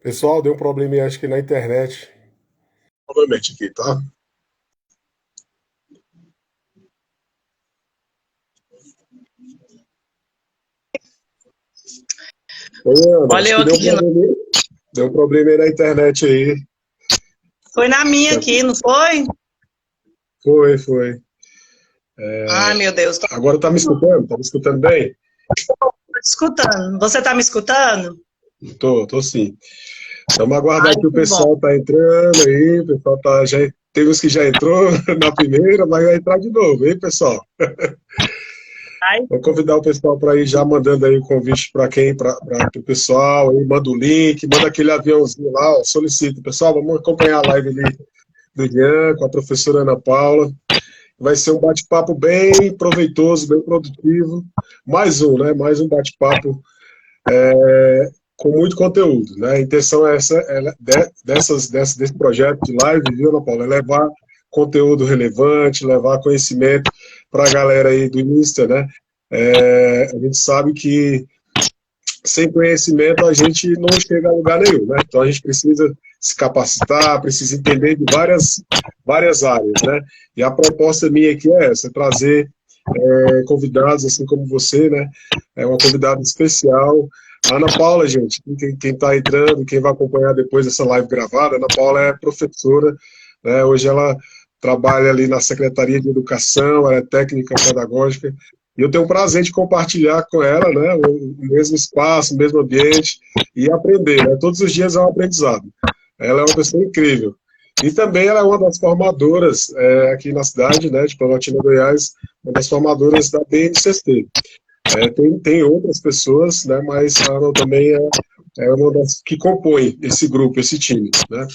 Pessoal, deu um probleminha acho que na internet. Novamente aqui, tá? Oi, Ana, Olha acho eu que aqui de novo. deu um problema aí na internet aí. Foi na minha Tá- aqui, não foi? Foi, foi. Ai, meu Deus, tô Agora tá me escutando? Tá me escutando bem? te escutando. Você tá me escutando? Tô sim. Vamos aguardar Ai, que o que bom. pessoal tá entrando aí, o pessoal tá, já, tem uns que já entrou na primeira, mas vai entrar de novo, hein, pessoal? Ai, Vou convidar o pessoal para ir já mandando aí o convite para quem, para o pessoal, aí manda o link, manda aquele aviãozinho lá, ó, solicita. Pessoal, vamos acompanhar a live ali do Ian com a professora Ana Paula. Vai ser um bate-papo bem proveitoso, bem produtivo. Mais um, né? Mais um bate-papo com muito conteúdo, né? A intenção é essa, desse projeto de live, viu, Ana Paula? É levar conteúdo relevante, levar conhecimento para a galera aí do Insta, né? A gente sabe que sem conhecimento a gente não chega a lugar nenhum, né? Então a gente precisa se capacitar, precisa entender de várias áreas, né? E a proposta minha aqui é essa, trazer convidados assim como você, né? É uma convidada especial. A Ana Paula, gente, quem está entrando, quem vai acompanhar depois dessa live gravada, a Ana Paula é professora, né? Hoje ela trabalha ali na Secretaria de Educação, ela é técnica pedagógica, e eu tenho o prazer de compartilhar com ela, né, o mesmo espaço, o mesmo ambiente, e aprender, né? Todos os dias é um aprendizado. Ela é uma pessoa incrível. E também ela é uma das formadoras aqui na cidade, né, de Planaltina, Goiás, uma das formadoras da BNCC. Tem outras pessoas, né, mas a Ana também é uma das que compõe esse grupo, esse time, né?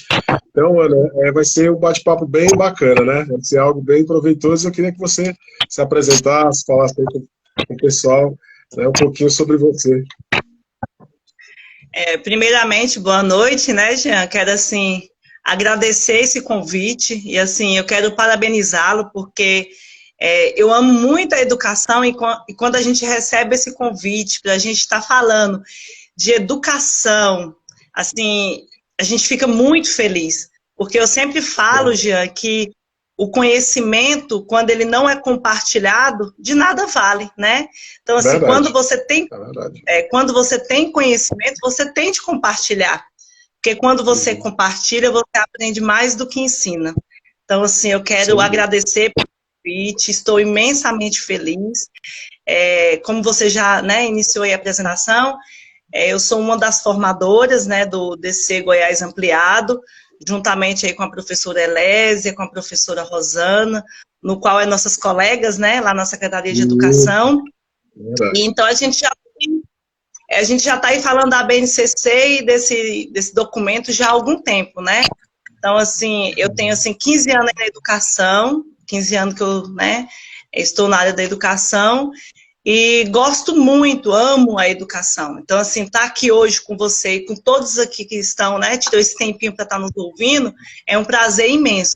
Então, Ana, vai ser um bate-papo bem bacana, né? Vai ser algo bem proveitoso. Eu queria que você se apresentasse, falasse aí com o pessoal, né, um pouquinho sobre você. Primeiramente, boa noite, né, Jean? Quero, assim, agradecer esse convite e, assim, eu quero parabenizá-lo porque eu amo muito a educação e quando a gente recebe esse convite para a gente estar falando de educação, assim, a gente fica muito feliz, porque eu sempre falo, Jean, que o conhecimento, quando ele não é compartilhado, de nada vale, né? Então, assim, Verdade, é verdade. quando você tem conhecimento, você tem de compartilhar, porque quando você Uhum. compartilha, você aprende mais do que ensina. Então, assim, eu quero Sem dúvida. agradecer pelo convite, estou imensamente feliz. Como você já, né, iniciou aí a apresentação, eu sou uma das formadoras, né, do DC Goiás Ampliado, juntamente aí com a professora Elésia, com a professora Rosana, no qual é nossas colegas, né, lá na Secretaria de Isso, Educação. E verdade. então a gente já está aí falando da BNCC e desse documento já há algum tempo, né? Então, assim, eu tenho, assim, 15 anos na educação, 15 anos que eu, né, estou na área da educação, e gosto muito, amo a educação. Então, assim, estar aqui hoje com você e com todos aqui que estão, né, tirou esse tempinho para estar nos ouvindo, é um prazer imenso,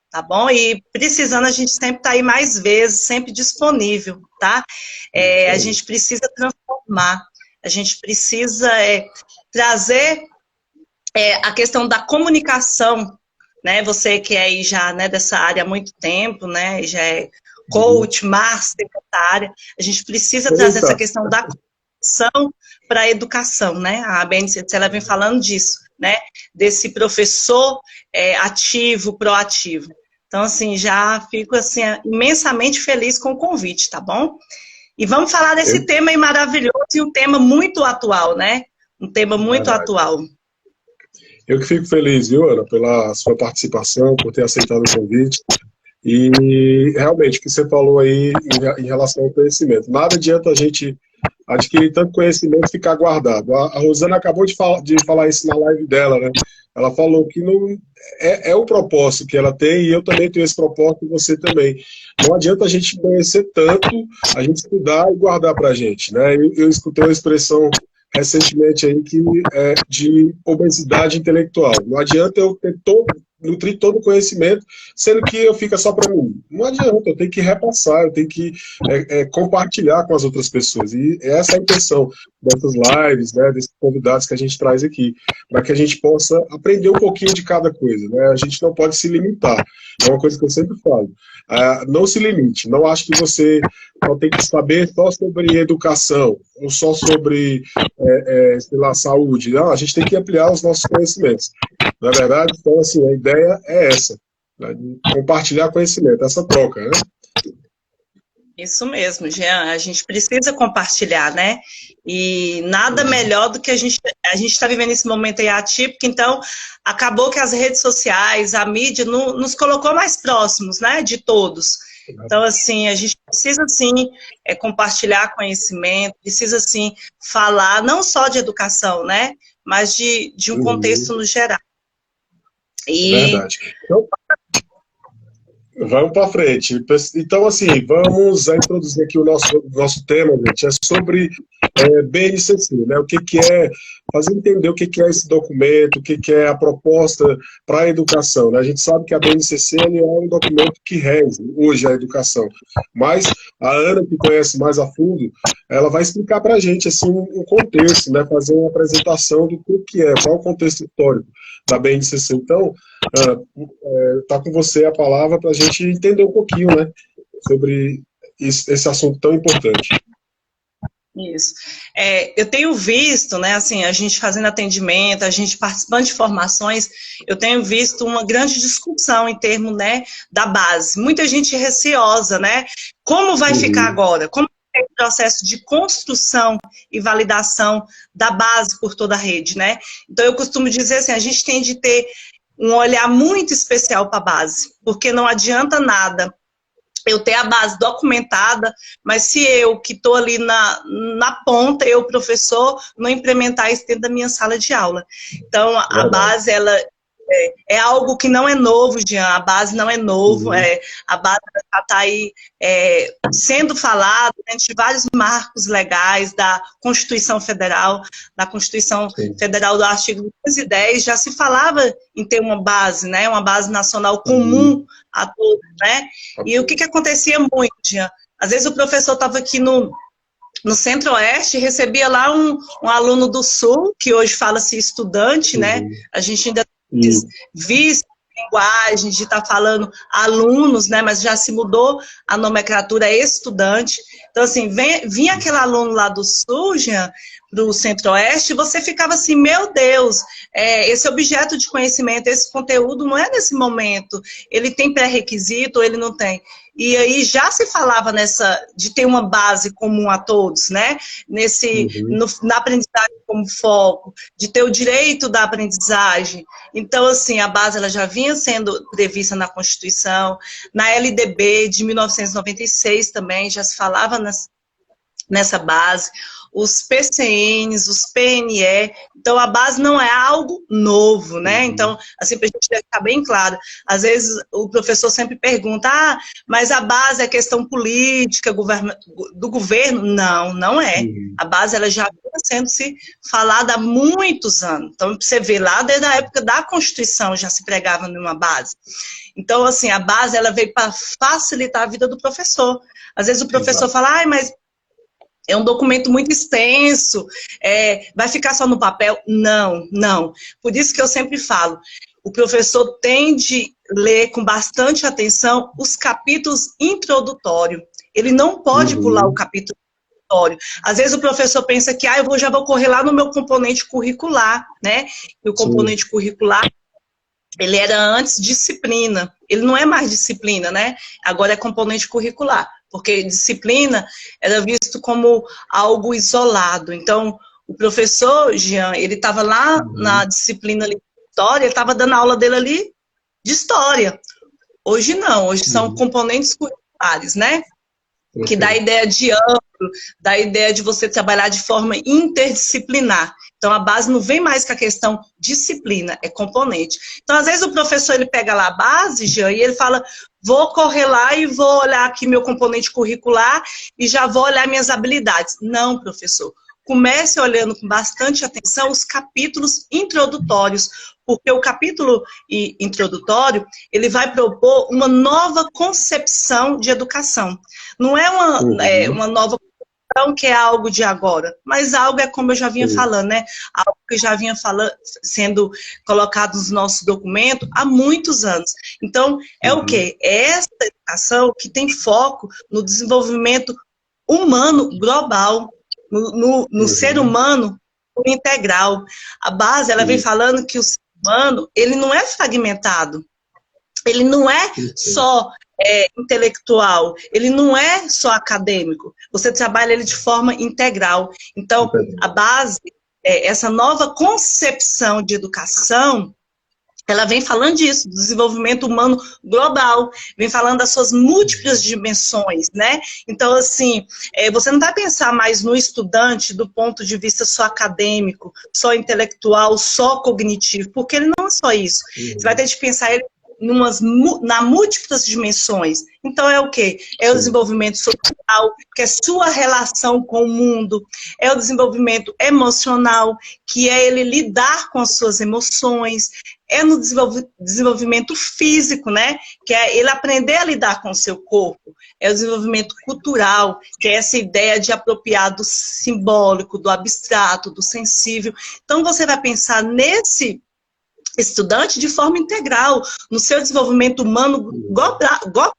tá bom? E precisando, a gente sempre está aí mais vezes, sempre disponível, tá? Isso A aí. gente precisa transformar, a gente precisa trazer a questão da comunicação, né? Você que é aí já, né, dessa área há muito tempo, né? Já é Uhum. coach, master dessa área. A gente precisa trazer essa Eita, questão da comunicação para a educação, né? A BNCC ela vem falando disso, né? Desse professor ativo, proativo. Então, assim, já fico assim imensamente feliz com o convite, tá bom? E vamos falar desse eu, tema aí maravilhoso e um tema muito atual, né? Um tema muito verdade. atual. Eu que fico feliz, viu, Ana, pela sua participação, por ter aceitado o convite. E realmente, o que você falou aí em relação ao conhecimento. Nada adianta a gente adquirir tanto conhecimento e ficar guardado. A Rosana acabou de falar isso na live dela, né? Ela falou que não é o propósito que ela tem, e eu também tenho esse propósito, e você também. Não adianta a gente conhecer tanto, a gente estudar e guardar para a gente, né? Eu escutei uma expressão recentemente aí que é de obesidade intelectual. Não adianta eu ter todo nutrir todo o conhecimento, sendo que fica só para mim. Não adianta, eu tenho que repassar, eu tenho que compartilhar com as outras pessoas. E essa é a intenção dessas lives, né, desses convidados que a gente traz aqui, para que a gente possa aprender um pouquinho de cada coisa, né? A gente não pode se limitar. É uma coisa que eu sempre falo. Não se limite. Não acho que você só tem que saber só sobre educação, ou só sobre, sei lá, saúde. Não, a gente tem que ampliar os nossos conhecimentos. Na verdade, então, assim, a ideia é essa, né, de compartilhar conhecimento, essa troca, né? Isso mesmo, Jean, a gente precisa compartilhar, né? E nada melhor do que a gente está vivendo esse momento aí atípico, então acabou que as redes sociais, a mídia nos colocou mais próximos, né, de todos. Então, assim, a gente precisa, sim, compartilhar conhecimento, precisa, sim, falar não só de educação, né, mas de um contexto no geral. Verdade. Então, vamos para frente. Então, assim, vamos introduzir aqui o nosso tema, gente, é sobre BNCC, né? O que é, fazer entender o que é esse documento, o que é a proposta para a educação, né? A gente sabe que a BNCC é um documento que rege hoje a educação, mas a Ana, que conhece mais a fundo, ela vai explicar para a gente, assim, um contexto, né? Fazer uma apresentação do que é, qual é o contexto histórico da BNCC. Então, está com você a palavra para a gente entender um pouquinho, né, sobre esse assunto tão importante. Isso. Eu tenho visto, né, assim, a gente fazendo atendimento, a gente participando de formações, eu tenho visto uma grande discussão em termos, né, da base. Muita gente receosa, né? Como vai ficar agora? Como é o processo de construção e validação da base por toda a rede, né? Então, eu costumo dizer assim, a gente tem de ter um olhar muito especial para a base, porque não adianta nada eu ter a base documentada, mas se eu, que estou ali na ponta, eu, professor, não implementar isso dentro da minha sala de aula. Então, a base, ela é algo que não é novo, Jean, a base não é novo, a base está aí sendo falada dentro de vários marcos legais da Constituição Federal, da Constituição Federal do artigo 210, já se falava em ter uma base, né, uma base nacional comum a todos, né, e o que acontecia muito, Jean? Às vezes o professor estava aqui no Centro-Oeste, recebia lá um aluno do Sul, que hoje fala-se estudante, né, a gente ainda visto linguagem, de estar falando alunos, né, mas já se mudou a nomenclatura estudante. Então, assim, vinha aquele aluno lá do Sul, Jean, do Centro-Oeste, você ficava assim, meu Deus, esse objeto de conhecimento, esse conteúdo não é nesse momento, ele tem pré-requisito ou ele não tem. E aí já se falava de ter uma base comum a todos, né? Na aprendizagem como foco, de ter o direito da aprendizagem. Então, assim, a base ela já vinha sendo prevista na Constituição, na LDB de 1996 também já se falava nessa base, os PCNs, os PNE, então a base não é algo novo, né? Então, assim, para a gente deixar bem claro, às vezes o professor sempre pergunta, mas a base é questão política, do governo? Não, não é. A base, ela já vinha sendo se falada há muitos anos. Então, você vê lá desde a época da Constituição já se pregava numa base. Então, assim, a base, ela veio para facilitar a vida do professor. Às vezes o professor fala, mas é um documento muito extenso, vai ficar só no papel? Não, não. Por isso que eu sempre falo, o professor tem de ler com bastante atenção os capítulos introdutórios. Ele não pode pular o capítulo introdutório. Às vezes o professor pensa que eu já vou correr lá no meu componente curricular, né? E o componente curricular, ele era antes disciplina. Ele não é mais disciplina, né? Agora é componente curricular. Porque disciplina era visto como algo isolado. Então, o professor, Jean, ele estava lá na disciplina ali de história, ele estava dando a aula dele ali de história. Hoje não, hoje são componentes curriculares, né? Que dá a ideia de amplo, dá a ideia de você trabalhar de forma interdisciplinar. Então, a base não vem mais com a questão disciplina, é componente. Então, às vezes o professor, ele pega lá a base, Jean, e ele fala, vou correr lá e vou olhar aqui meu componente curricular e já vou olhar minhas habilidades. Não, professor. Comece olhando com bastante atenção os capítulos introdutórios, porque o capítulo introdutório, ele vai propor uma nova concepção de educação. Não é uma nova concepção que é algo de agora, mas algo é como eu já vinha falando, né? Algo que já vinha sendo colocado nos nossos documentos há muitos anos. Então, é o quê? É essa educação que tem foco no desenvolvimento humano global, no ser humano integral. A base, ela vem falando que o ser humano, ele não é fragmentado, ele não é só intelectual, ele não é só acadêmico, você trabalha ele de forma integral. Então, a base, essa nova concepção de educação, ela vem falando disso, do desenvolvimento humano global, vem falando das suas múltiplas dimensões, né? Então, assim, você não vai pensar mais no estudante do ponto de vista só acadêmico, só intelectual, só cognitivo, porque ele não é só isso. Você vai ter de pensar ele na múltiplas dimensões. Então, é o quê? É o desenvolvimento social, que é sua relação com o mundo, é o desenvolvimento emocional, que é ele lidar com as suas emoções, é no desenvolvimento físico, né? Que é ele aprender a lidar com o seu corpo, é o desenvolvimento cultural, que é essa ideia de apropriar do simbólico, do abstrato, do sensível. Então, você vai pensar nesse estudante de forma integral, no seu desenvolvimento humano global,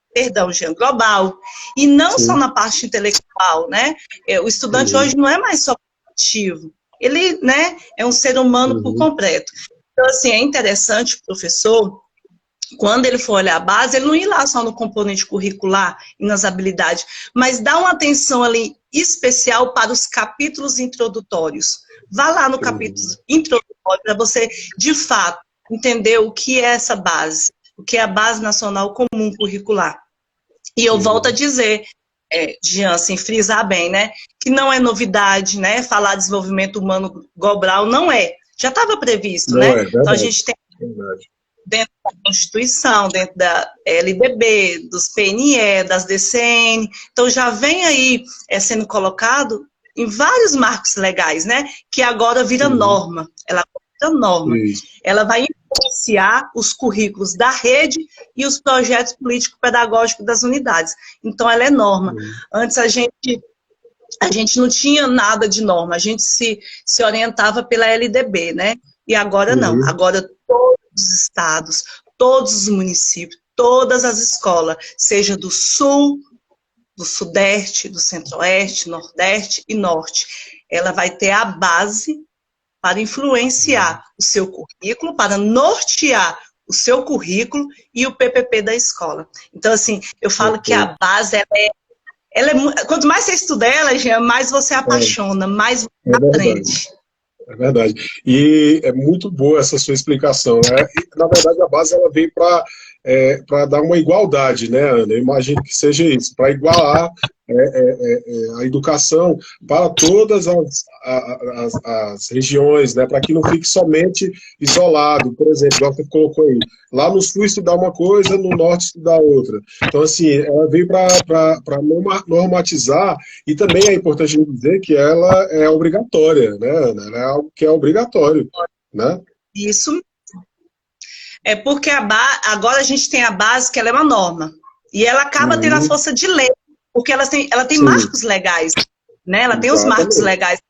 e não só na parte intelectual, né? O estudante hoje não é mais só cognitivo, ele, né, é um ser humano por completo. Então, assim, é interessante o professor, quando ele for olhar a base, ele não ir lá só no componente curricular e nas habilidades, mas dá uma atenção ali especial para os capítulos introdutórios. Vá lá no capítulo introdutório para você, de fato, entender o que é essa base, o que é a Base Nacional Comum Curricular. E eu volto a dizer, Jean, assim, frisar bem, né, que não é novidade, né, falar desenvolvimento humano global, não é. Já estava previsto, não né? Então a gente tem dentro da Constituição, dentro da LDB, dos PNE, das DCN, então já vem aí sendo colocado em vários marcos legais, né? Que agora vira norma. Ela vira norma. Ela vai influenciar os currículos da rede e os projetos político-pedagógicos das unidades. Então ela é norma. Antes a gente não tinha nada de norma, a gente se orientava pela LDB, né? E agora não, agora todos os estados, todos os municípios, todas as escolas, seja do sul, do sudeste, do centro-oeste, nordeste e norte, ela vai ter a base para influenciar o seu currículo, para nortear o seu currículo e o PPP da escola. Então, assim, eu falo que a base, quanto mais você estuda ela, Jean, mais você apaixona, mais você aprende. É verdade. E é muito boa essa sua explicação, né? E, na verdade, a base ela veio para dar uma igualdade, né, Ana? Eu imagino que seja isso, para igualar a educação para todas as regiões, né, para que não fique somente isolado. Por exemplo, você colocou aí, lá no sul estudar uma coisa, no norte estudar outra. Então, assim, ela veio para normatizar, e também é importante dizer que ela é obrigatória, né, Ana? Ela é algo que é obrigatório, né? Isso. É porque agora a gente tem a base, que ela é uma norma, e ela acaba tendo a força de lei, porque ela tem marcos legais, né? Ela tem os marcos legais.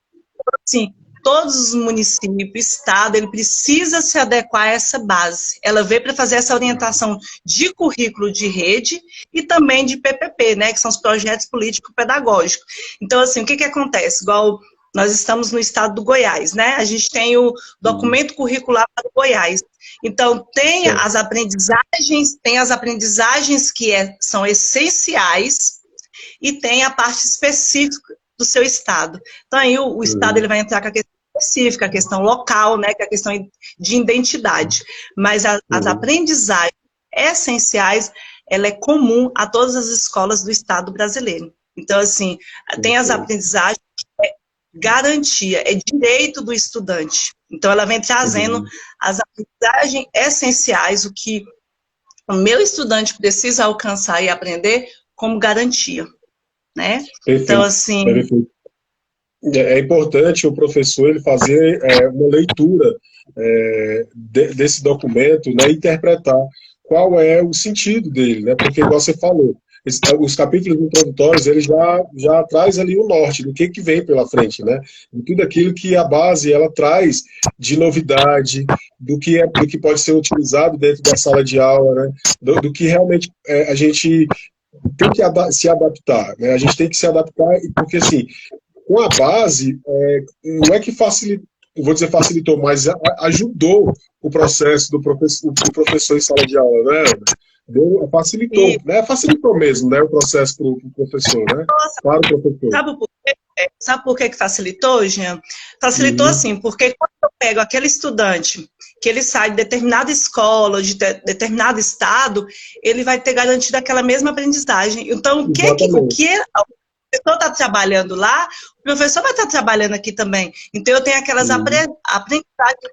Assim, todos os municípios, estado, ele precisa se adequar a essa base. Ela veio para fazer essa orientação de currículo de rede e também de PPP, né? Que são os projetos político-pedagógicos. Então, assim, o que acontece? Igual nós estamos no estado do Goiás, né? A gente tem o documento curricular para o Goiás. Então, tem as aprendizagens que são essenciais, e tem a parte específica do seu estado. Então, aí o estado ele vai entrar com a questão específica, a questão local, né, que é a questão de identidade. Mas as aprendizagens essenciais, ela é comum a todas as escolas do estado brasileiro. Então, assim, tem as aprendizagens que é garantia, é direito do estudante. Então, ela vem trazendo as aprendizagens essenciais, o que o meu estudante precisa alcançar e aprender como garantia. Né? Perfeito, então, assim, É importante o professor ele fazer uma leitura desse documento, né, interpretar qual é o sentido dele, né, porque, igual você falou, os capítulos introdutórios, ele já traz ali o norte do que vem pela frente, né, de tudo aquilo que a base ela traz de novidade, do que pode ser utilizado dentro da sala de aula, né, do que realmente a gente tem que se adaptar, né, a gente tem que se adaptar, porque, assim, com a base, não é que facilitou, vou dizer facilitou, mas ajudou o processo do professor em sala de aula, né? Facilitou, né? Facilitou mesmo, né? O processo para o professor, né? Para o professor. Sabe por que facilitou, Jean? Facilitou assim, porque quando eu pego aquele estudante que ele sai de determinada escola, de determinado estado, ele vai ter garantido aquela mesma aprendizagem. Então, o que a pessoa está trabalhando lá, o professor vai estar trabalhando aqui também. Então, eu tenho aquelas aprendizagens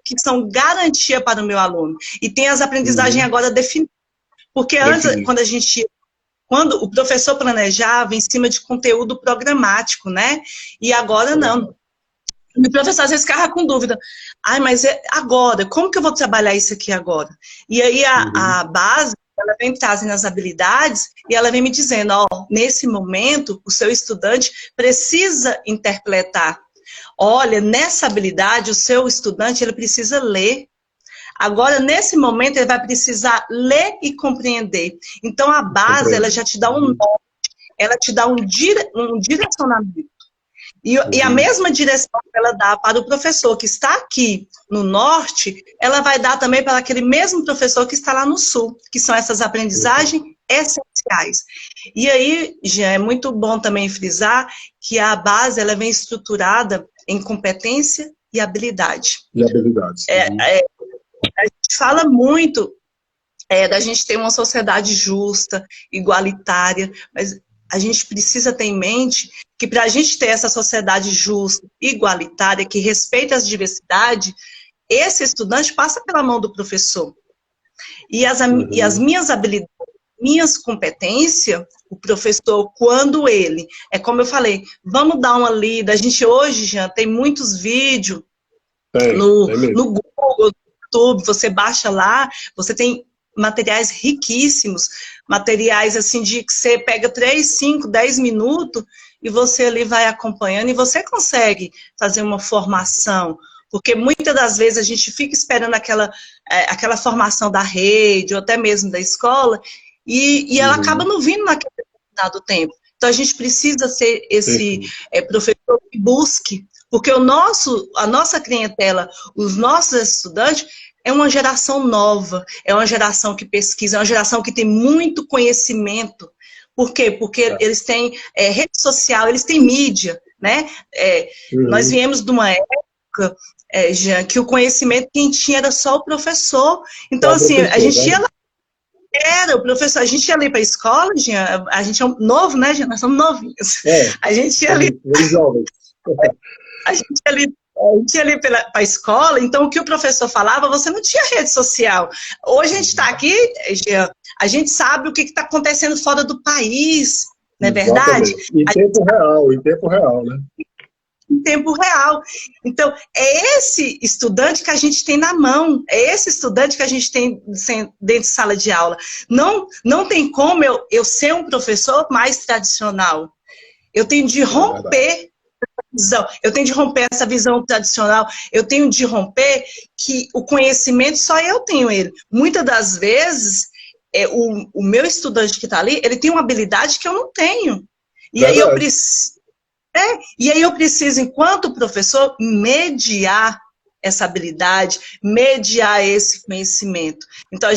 que são garantia para o meu aluno. E tem as aprendizagens agora definidas. Porque antes, quando o professor planejava em cima de conteúdo programático, né? E agora não. O professor às vezes ficava com dúvida. Mas agora, como que eu vou trabalhar isso aqui agora? E aí a base, ela vem trazendo as habilidades e ela vem me dizendo, nesse momento, o seu estudante precisa interpretar. Olha, nessa habilidade, o seu estudante, ele precisa ler. Agora, nesse momento, ele vai precisar ler e compreender. Então, a base, ela já te dá um norte, ela te dá um direcionamento. E a mesma direção que ela dá para o professor que está aqui no norte, ela vai dar também para aquele mesmo professor que está lá no sul, que são essas aprendizagens essenciais. E aí, já é muito bom também frisar que a base ela vem estruturada em competência e habilidade. E habilidades. A gente fala muito da gente ter uma sociedade justa, igualitária, mas a gente precisa ter em mente que para a gente ter essa sociedade justa, igualitária, que respeita as diversidades, esse estudante passa pela mão do professor. E as minhas habilidades, minhas competências, o professor, quando ele, como eu falei, vamos dar uma lida, a gente hoje já tem muitos vídeos no Google, no YouTube, você baixa lá, você tem materiais riquíssimos, materiais assim de que você pega 3, 5, 10 minutos e você ali vai acompanhando e você consegue fazer uma formação, porque muitas das vezes a gente fica esperando aquela formação da rede ou até mesmo da escola e ela acaba não vindo naquele determinado tempo. Então a gente precisa ser esse professor que busque, porque a nossa clientela, os nossos estudantes, é uma geração nova, é uma geração que pesquisa, é uma geração que tem muito conhecimento. Por quê? Porque eles têm rede social, eles têm mídia, né? Nós viemos de uma época, Jean, que o conhecimento quem tinha era só o professor. Então, assim, a gente ia lá, o professor, a gente ia ali para a escola, Jean, a gente é novo, né, Jean? Nós somos novinhos. A gente ia ali. A gente ia ali para a escola, então o que o professor falava, você não tinha rede social. Hoje a gente está aqui, Jean, a gente sabe o que está acontecendo fora do país, não é verdade? Em tempo real, né? Em tempo real. Então, é esse estudante que a gente tem na mão, é esse estudante que a gente tem dentro de sala de aula. Não tem como eu ser um professor mais tradicional. Eu tenho de romper essa visão tradicional, eu tenho de romper que o conhecimento só eu tenho ele. Muitas das vezes, o meu estudante que está ali, ele tem uma habilidade que eu não tenho. E aí eu preciso, enquanto professor, mediar essa habilidade, mediar esse conhecimento. Então,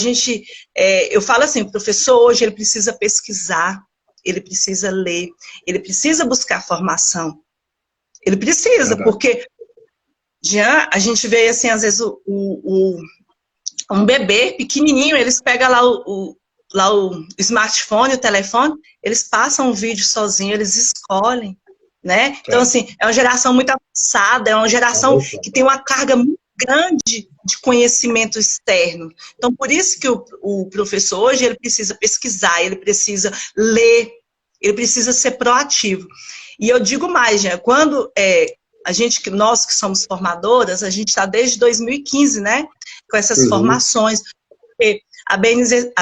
eu falo assim, o professor hoje, ele precisa pesquisar, ele precisa ler, ele precisa buscar formação. Ele precisa, porque já a gente vê, assim, às vezes, um bebê pequenininho, eles pegam lá o smartphone, o telefone, eles passam um vídeo sozinho, eles escolhem, né? Então, assim, é uma geração muito avançada, é uma geração que tem uma carga muito grande de conhecimento externo. Então, por isso que o professor hoje, ele precisa pesquisar, ele precisa ler, ele precisa ser proativo. E eu digo mais, já, quando nós que somos formadoras, a gente está desde 2015, né, com essas formações. Porque a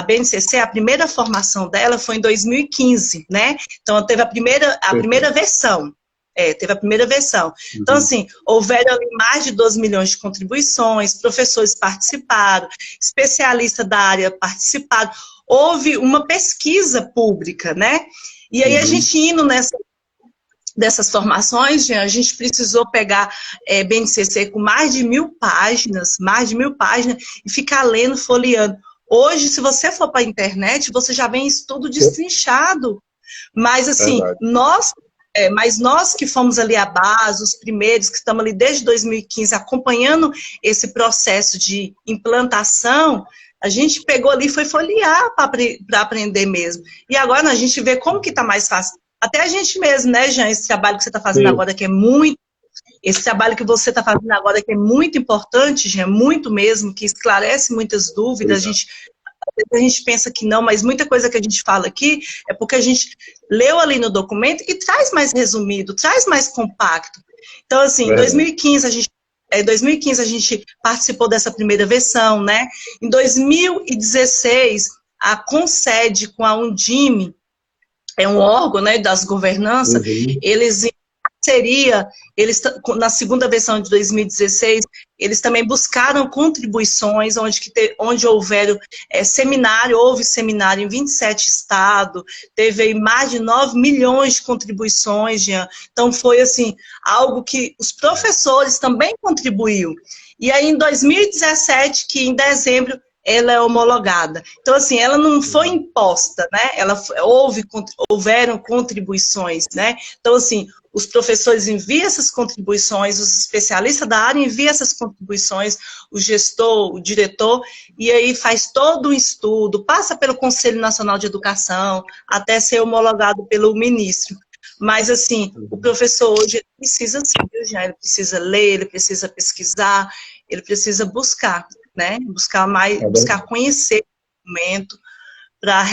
BNCC, a primeira formação dela foi em 2015, né? Então, teve a primeira versão. Teve a primeira versão. Então, assim, houveram ali mais de 12 milhões de contribuições, professores participaram, especialistas da área participaram. Houve uma pesquisa pública, né? E aí, a gente indo dessas formações, a gente precisou pegar BNCC com mais de 1.000 páginas, e ficar lendo, folheando. Hoje, se você for para a internet, você já vem isso tudo destrinchado. Mas, assim, nós que fomos ali à base, os primeiros, que estamos ali desde 2015, acompanhando esse processo de implantação, a gente pegou ali e foi folhear para aprender mesmo. E agora a gente vê como que está mais fácil. Até a gente mesmo, né, Jean, esse trabalho que você está fazendo agora, que é muito... Esse trabalho que você está fazendo agora, que é muito importante, Jean, muito mesmo, que esclarece muitas dúvidas. A gente pensa que não, mas muita coisa que a gente fala aqui é porque a gente leu ali no documento e traz mais resumido, traz mais compacto. Então, assim, em 2015 a gente participou dessa primeira versão, né? Em 2016, a Concede com a Undime, é um órgão, né, das governanças, eles na segunda versão de 2016, eles também buscaram contribuições, onde houve seminário em 27 estados, teve aí mais de 9 milhões de contribuições, Jean. Então foi assim, algo que os professores também contribuíram. E aí em 2017, que em dezembro, ela é homologada. Então, assim, ela não foi imposta, né? Houveram contribuições, né? Então, assim, os professores enviam essas contribuições, os especialistas da área enviam essas contribuições, o gestor, o diretor, e aí faz todo um estudo, passa pelo Conselho Nacional de Educação, até ser homologado pelo ministro. Mas, assim, o professor hoje precisa sim, já, ele precisa ler, ele precisa pesquisar, ele precisa buscar, né? Buscar conhecer o documento, para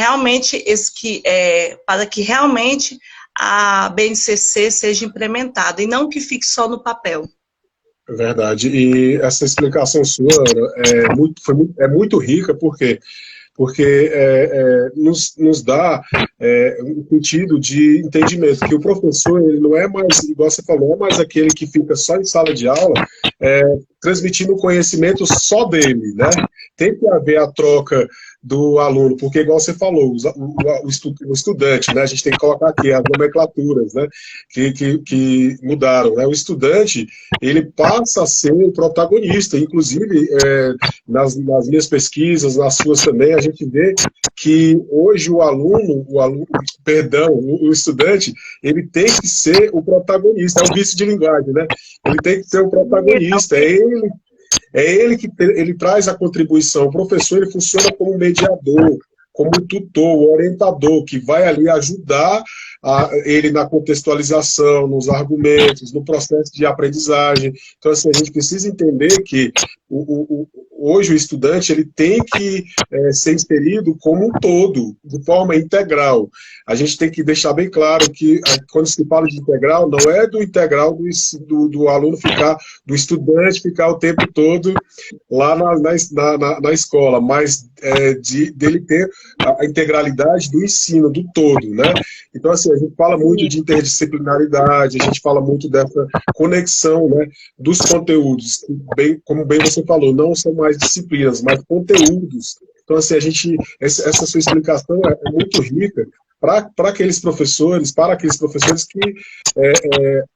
que realmente a BNCC seja implementada, e não que fique só no papel. É verdade. E essa explicação sua é muito rica, porque nos dá um sentido de entendimento, que o professor, ele não é mais, igual você falou, não é mais aquele que fica só em sala de aula, transmitindo o conhecimento só dele, né? Tem que haver a troca do aluno, porque igual você falou, o estudante, né? A gente tem que colocar aqui as nomenclaturas, né? Que mudaram, né? O estudante, ele passa a ser o protagonista, inclusive nas minhas pesquisas, nas suas também, a gente vê que hoje o estudante, ele tem que ser o protagonista, é um vício de linguagem, né? Ele tem que ser o protagonista, ele que ele traz a contribuição. O professor, ele funciona como mediador, como tutor, orientador, que vai ali ajudar ele na contextualização, nos argumentos, no processo de aprendizagem. Então, assim, a gente precisa entender que hoje o estudante, ele tem que ser inserido como um todo, de forma integral. A gente tem que deixar bem claro que, quando se fala de integral, não é do integral do aluno do estudante ficar o tempo todo lá na escola, mas dele ter a integralidade do ensino, do todo, né? Então, assim, a gente fala muito de interdisciplinaridade, a gente fala muito dessa conexão, né, dos conteúdos, como bem você falou, não são mais disciplinas, mas conteúdos. Então, assim, essa sua explicação é muito rica para aqueles professores que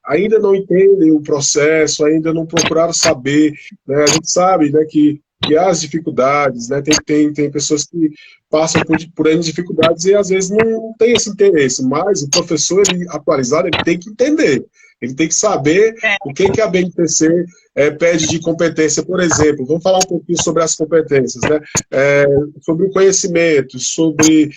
ainda não entendem o processo, ainda não procuraram saber, né? A gente sabe, né, que há as dificuldades, né? Tem pessoas que passam por N dificuldades e às vezes não tem esse interesse, mas o professor atualizado, ele tem que entender, ele tem que saber o que a BNCC pede de competência. Por exemplo, vamos falar um pouquinho sobre as competências, né? Sobre o conhecimento, sobre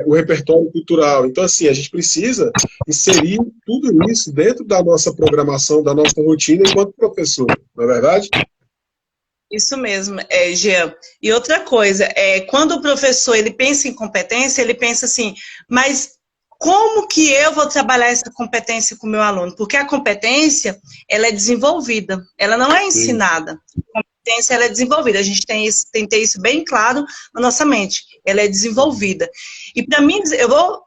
o repertório cultural. Então, assim, a gente precisa inserir tudo isso dentro da nossa programação, da nossa rotina enquanto professor, não é verdade? Isso mesmo, Jean. E outra coisa, quando o professor ele pensa em competência, ele pensa assim, mas como que eu vou trabalhar essa competência com o meu aluno? Porque a competência, ela é desenvolvida, ela não é ensinada. A competência, ela é desenvolvida. A gente tem que ter isso bem claro na nossa mente. Ela é desenvolvida. E para mim, eu vou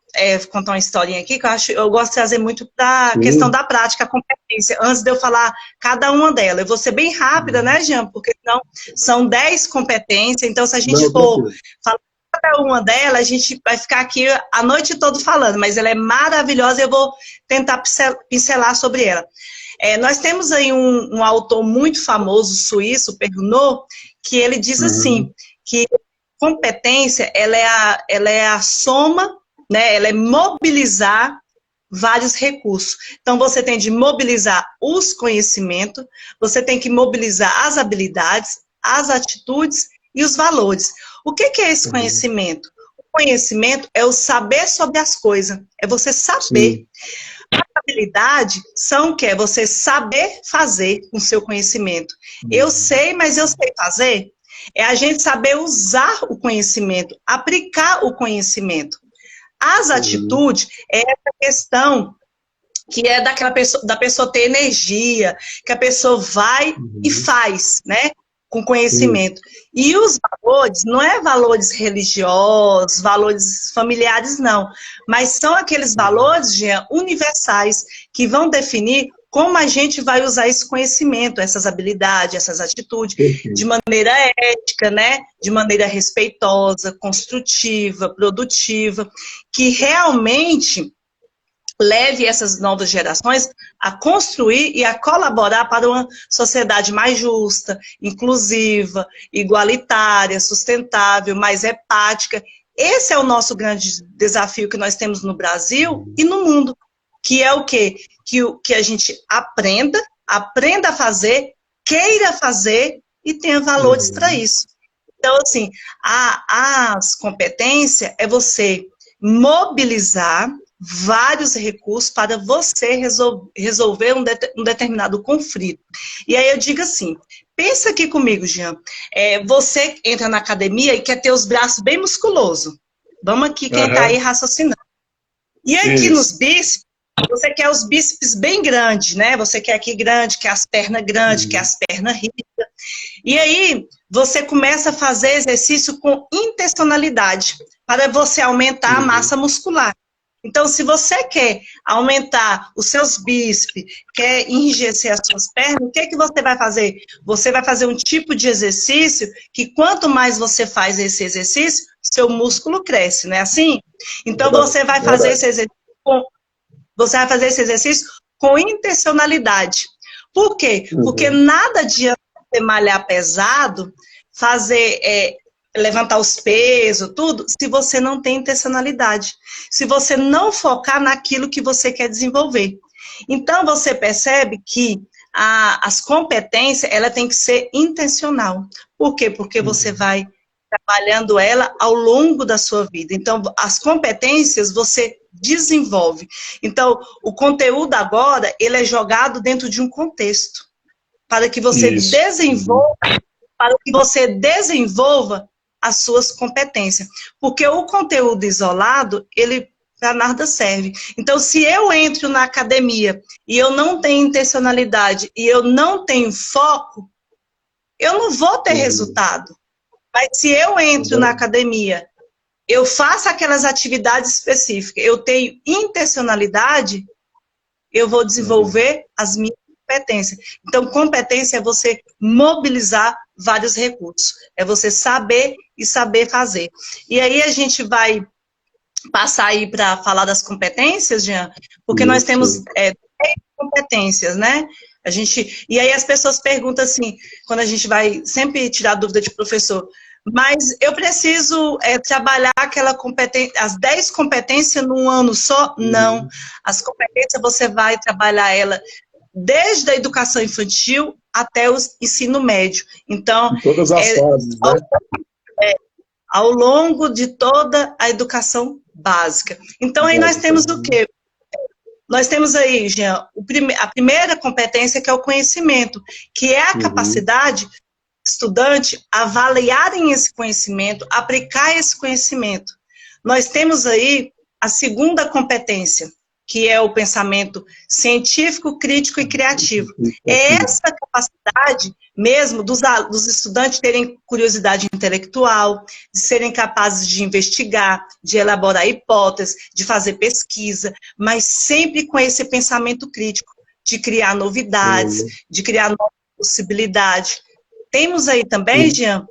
contar uma historinha aqui, que eu gosto de trazer muito para a questão da prática, a competência, antes de eu falar cada uma delas. Eu vou ser bem rápida, né, Jean? Porque senão são 10 competências, então se a gente for falar cada uma delas, a gente vai ficar aqui a noite toda falando, mas ela é maravilhosa e eu vou tentar pincelar sobre ela. Nós temos aí um autor muito famoso, suíço, Pernod, que ele diz assim, que competência, ela é a soma, né, ela é mobilizar vários recursos. Então, você tem de mobilizar os conhecimentos, você tem que mobilizar as habilidades, as atitudes e os valores. O que é esse conhecimento? O conhecimento é o saber sobre as coisas, é você saber. Sim. A habilidade são o que? É você saber fazer com o seu conhecimento. Eu sei, mas eu sei fazer? É a gente saber usar o conhecimento, aplicar o conhecimento. As atitudes é essa questão que é da pessoa ter energia, que a pessoa vai e faz, né? Com conhecimento. E os valores, não é valores religiosos, valores familiares, não. Mas são aqueles valores, Jean, universais, que vão definir como a gente vai usar esse conhecimento, essas habilidades, essas atitudes, de maneira ética, né? De maneira respeitosa, construtiva, produtiva, que realmente leve essas novas gerações a construir e a colaborar para uma sociedade mais justa, inclusiva, igualitária, sustentável, mais empática. Esse é o nosso grande desafio que nós temos no Brasil e no mundo, que é o quê? Que a gente aprenda a fazer, queira fazer e tenha valores para isso. Então, assim, as competências é você mobilizar vários recursos para você resolver um determinado conflito. E aí eu digo assim, pensa aqui comigo, Jean, você entra na academia e quer ter os braços bem musculosos. Vamos aqui, quem está aí raciocinando. E aqui nos bíceps, você quer os bíceps bem grandes, né? Você quer aqui grande, quer as pernas grandes, quer as pernas ricas. E aí, você começa a fazer exercício com intencionalidade, para você aumentar a massa muscular. Então, se você quer aumentar os seus bíceps, quer enrijecer as suas pernas, o que você vai fazer? Você vai fazer um tipo de exercício que quanto mais você faz esse exercício, seu músculo cresce, não é assim? Então, você vai fazer esse exercício com intencionalidade. Por quê? Porque nada adianta você malhar pesado, fazer... levantar os pesos, tudo, se você não tem intencionalidade. Se você não focar naquilo que você quer desenvolver. Então, você percebe que as competências, ela tem que ser intencional. Por quê? Porque você vai trabalhando ela ao longo da sua vida. Então, as competências você desenvolve. Então, o conteúdo agora, ele é jogado dentro de um contexto. Para que você desenvolva as suas competências. Porque o conteúdo isolado, ele para nada serve. Então, se eu entro na academia e eu não tenho intencionalidade e eu não tenho foco, eu não vou ter resultado. Mas se eu entro na academia, eu faço aquelas atividades específicas, eu tenho intencionalidade, eu vou desenvolver as minhas competências. Então, competência é você mobilizar vários recursos. É você saber e saber fazer. E aí a gente vai passar aí para falar das competências, Jean, porque nós temos 10 competências, né? E aí as pessoas perguntam assim, quando a gente vai sempre tirar dúvida de professor, mas eu preciso trabalhar aquela competência, as 10 competências num ano só? Não. As competências você vai trabalhar ela desde a educação infantil até o ensino médio. Então, em todas as fases, né? Ao longo de toda a educação básica. Então, aí nós temos o quê? Nós temos aí, Jean, a primeira competência, que é o conhecimento, que é a capacidade do estudante avaliarem esse conhecimento, aplicar esse conhecimento. Nós temos aí a segunda competência, que é o pensamento científico, crítico e criativo. É essa capacidade mesmo dos estudantes terem curiosidade intelectual, de serem capazes de investigar, de elaborar hipóteses, de fazer pesquisa, mas sempre com esse pensamento crítico, de criar novidades, de criar novas possibilidades. Temos aí também, Jean,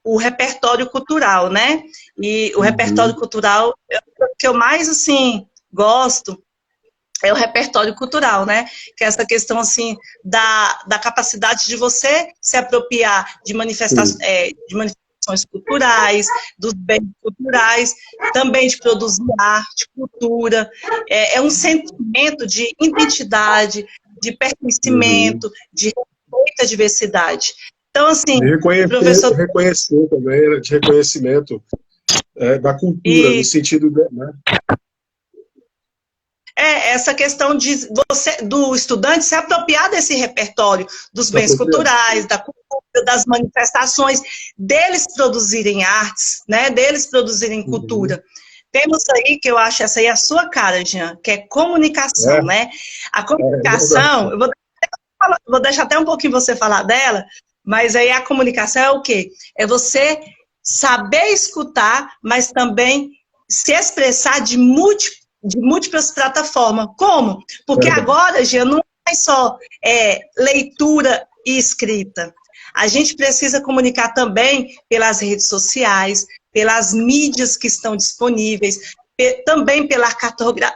o repertório cultural, né? E o repertório cultural, o que eu mais, assim, gosto é o repertório cultural, né? Que é essa questão, assim, da capacidade de você se apropriar de manifestações culturais, dos bens culturais, também de produzir arte, cultura. É um sentimento de identidade, de pertencimento, de respeito à diversidade. Então, assim, professor... reconhecer também, né? De reconhecimento da cultura, no sentido de... Né? Essa questão do estudante se apropriar desse repertório, dos bens culturais, da cultura, das manifestações, deles produzirem artes, né, deles produzirem cultura. Temos aí, que eu acho, essa aí é a sua cara, Jean, que é comunicação, né? A comunicação, eu vou deixar até um pouquinho você falar dela, mas aí a comunicação é o quê? É você saber escutar, mas também se expressar de múltiplas plataformas. Como? Porque agora, Jean, não é só leitura e escrita. A gente precisa comunicar também pelas redes sociais, pelas mídias que estão disponíveis, também pela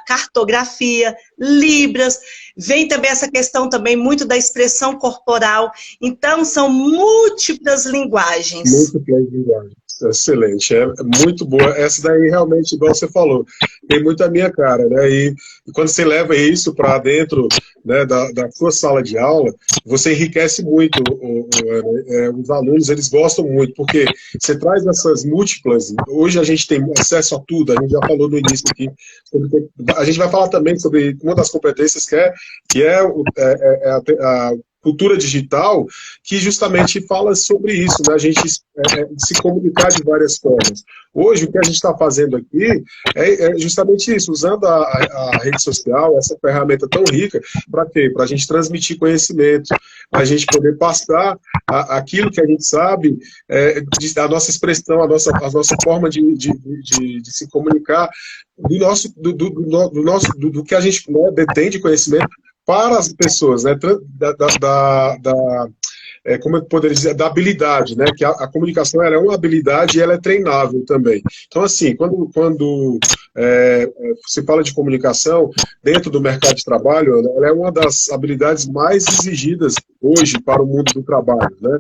cartografia, Libras, vem também essa questão também muito da expressão corporal. Então, são múltiplas linguagens. Múltiplas linguagens. Excelente, é muito boa. Essa daí realmente, igual você falou, tem muito a minha cara, né? E quando você leva isso para dentro, né, da sua sala de aula, você enriquece muito os alunos, eles gostam muito, porque você traz essas múltiplas. Hoje a gente tem acesso a tudo, a gente já falou no início aqui, a gente vai falar também sobre uma das competências que é a cultura digital, que justamente fala sobre isso, né? A gente se comunicar de várias formas. Hoje, o que a gente está fazendo aqui é justamente isso, usando a rede social, essa ferramenta tão rica, para quê? Para a gente transmitir conhecimento, para a gente poder passar aquilo que a gente sabe, a nossa expressão, a nossa forma de se comunicar, do que a gente detém de conhecimento, para as pessoas, né, como eu poderia dizer, da habilidade, né, que a comunicação ela é uma habilidade e ela é treinável também. Então, assim, quando se fala de comunicação dentro do mercado de trabalho, ela é uma das habilidades mais exigidas hoje para o mundo do trabalho, né?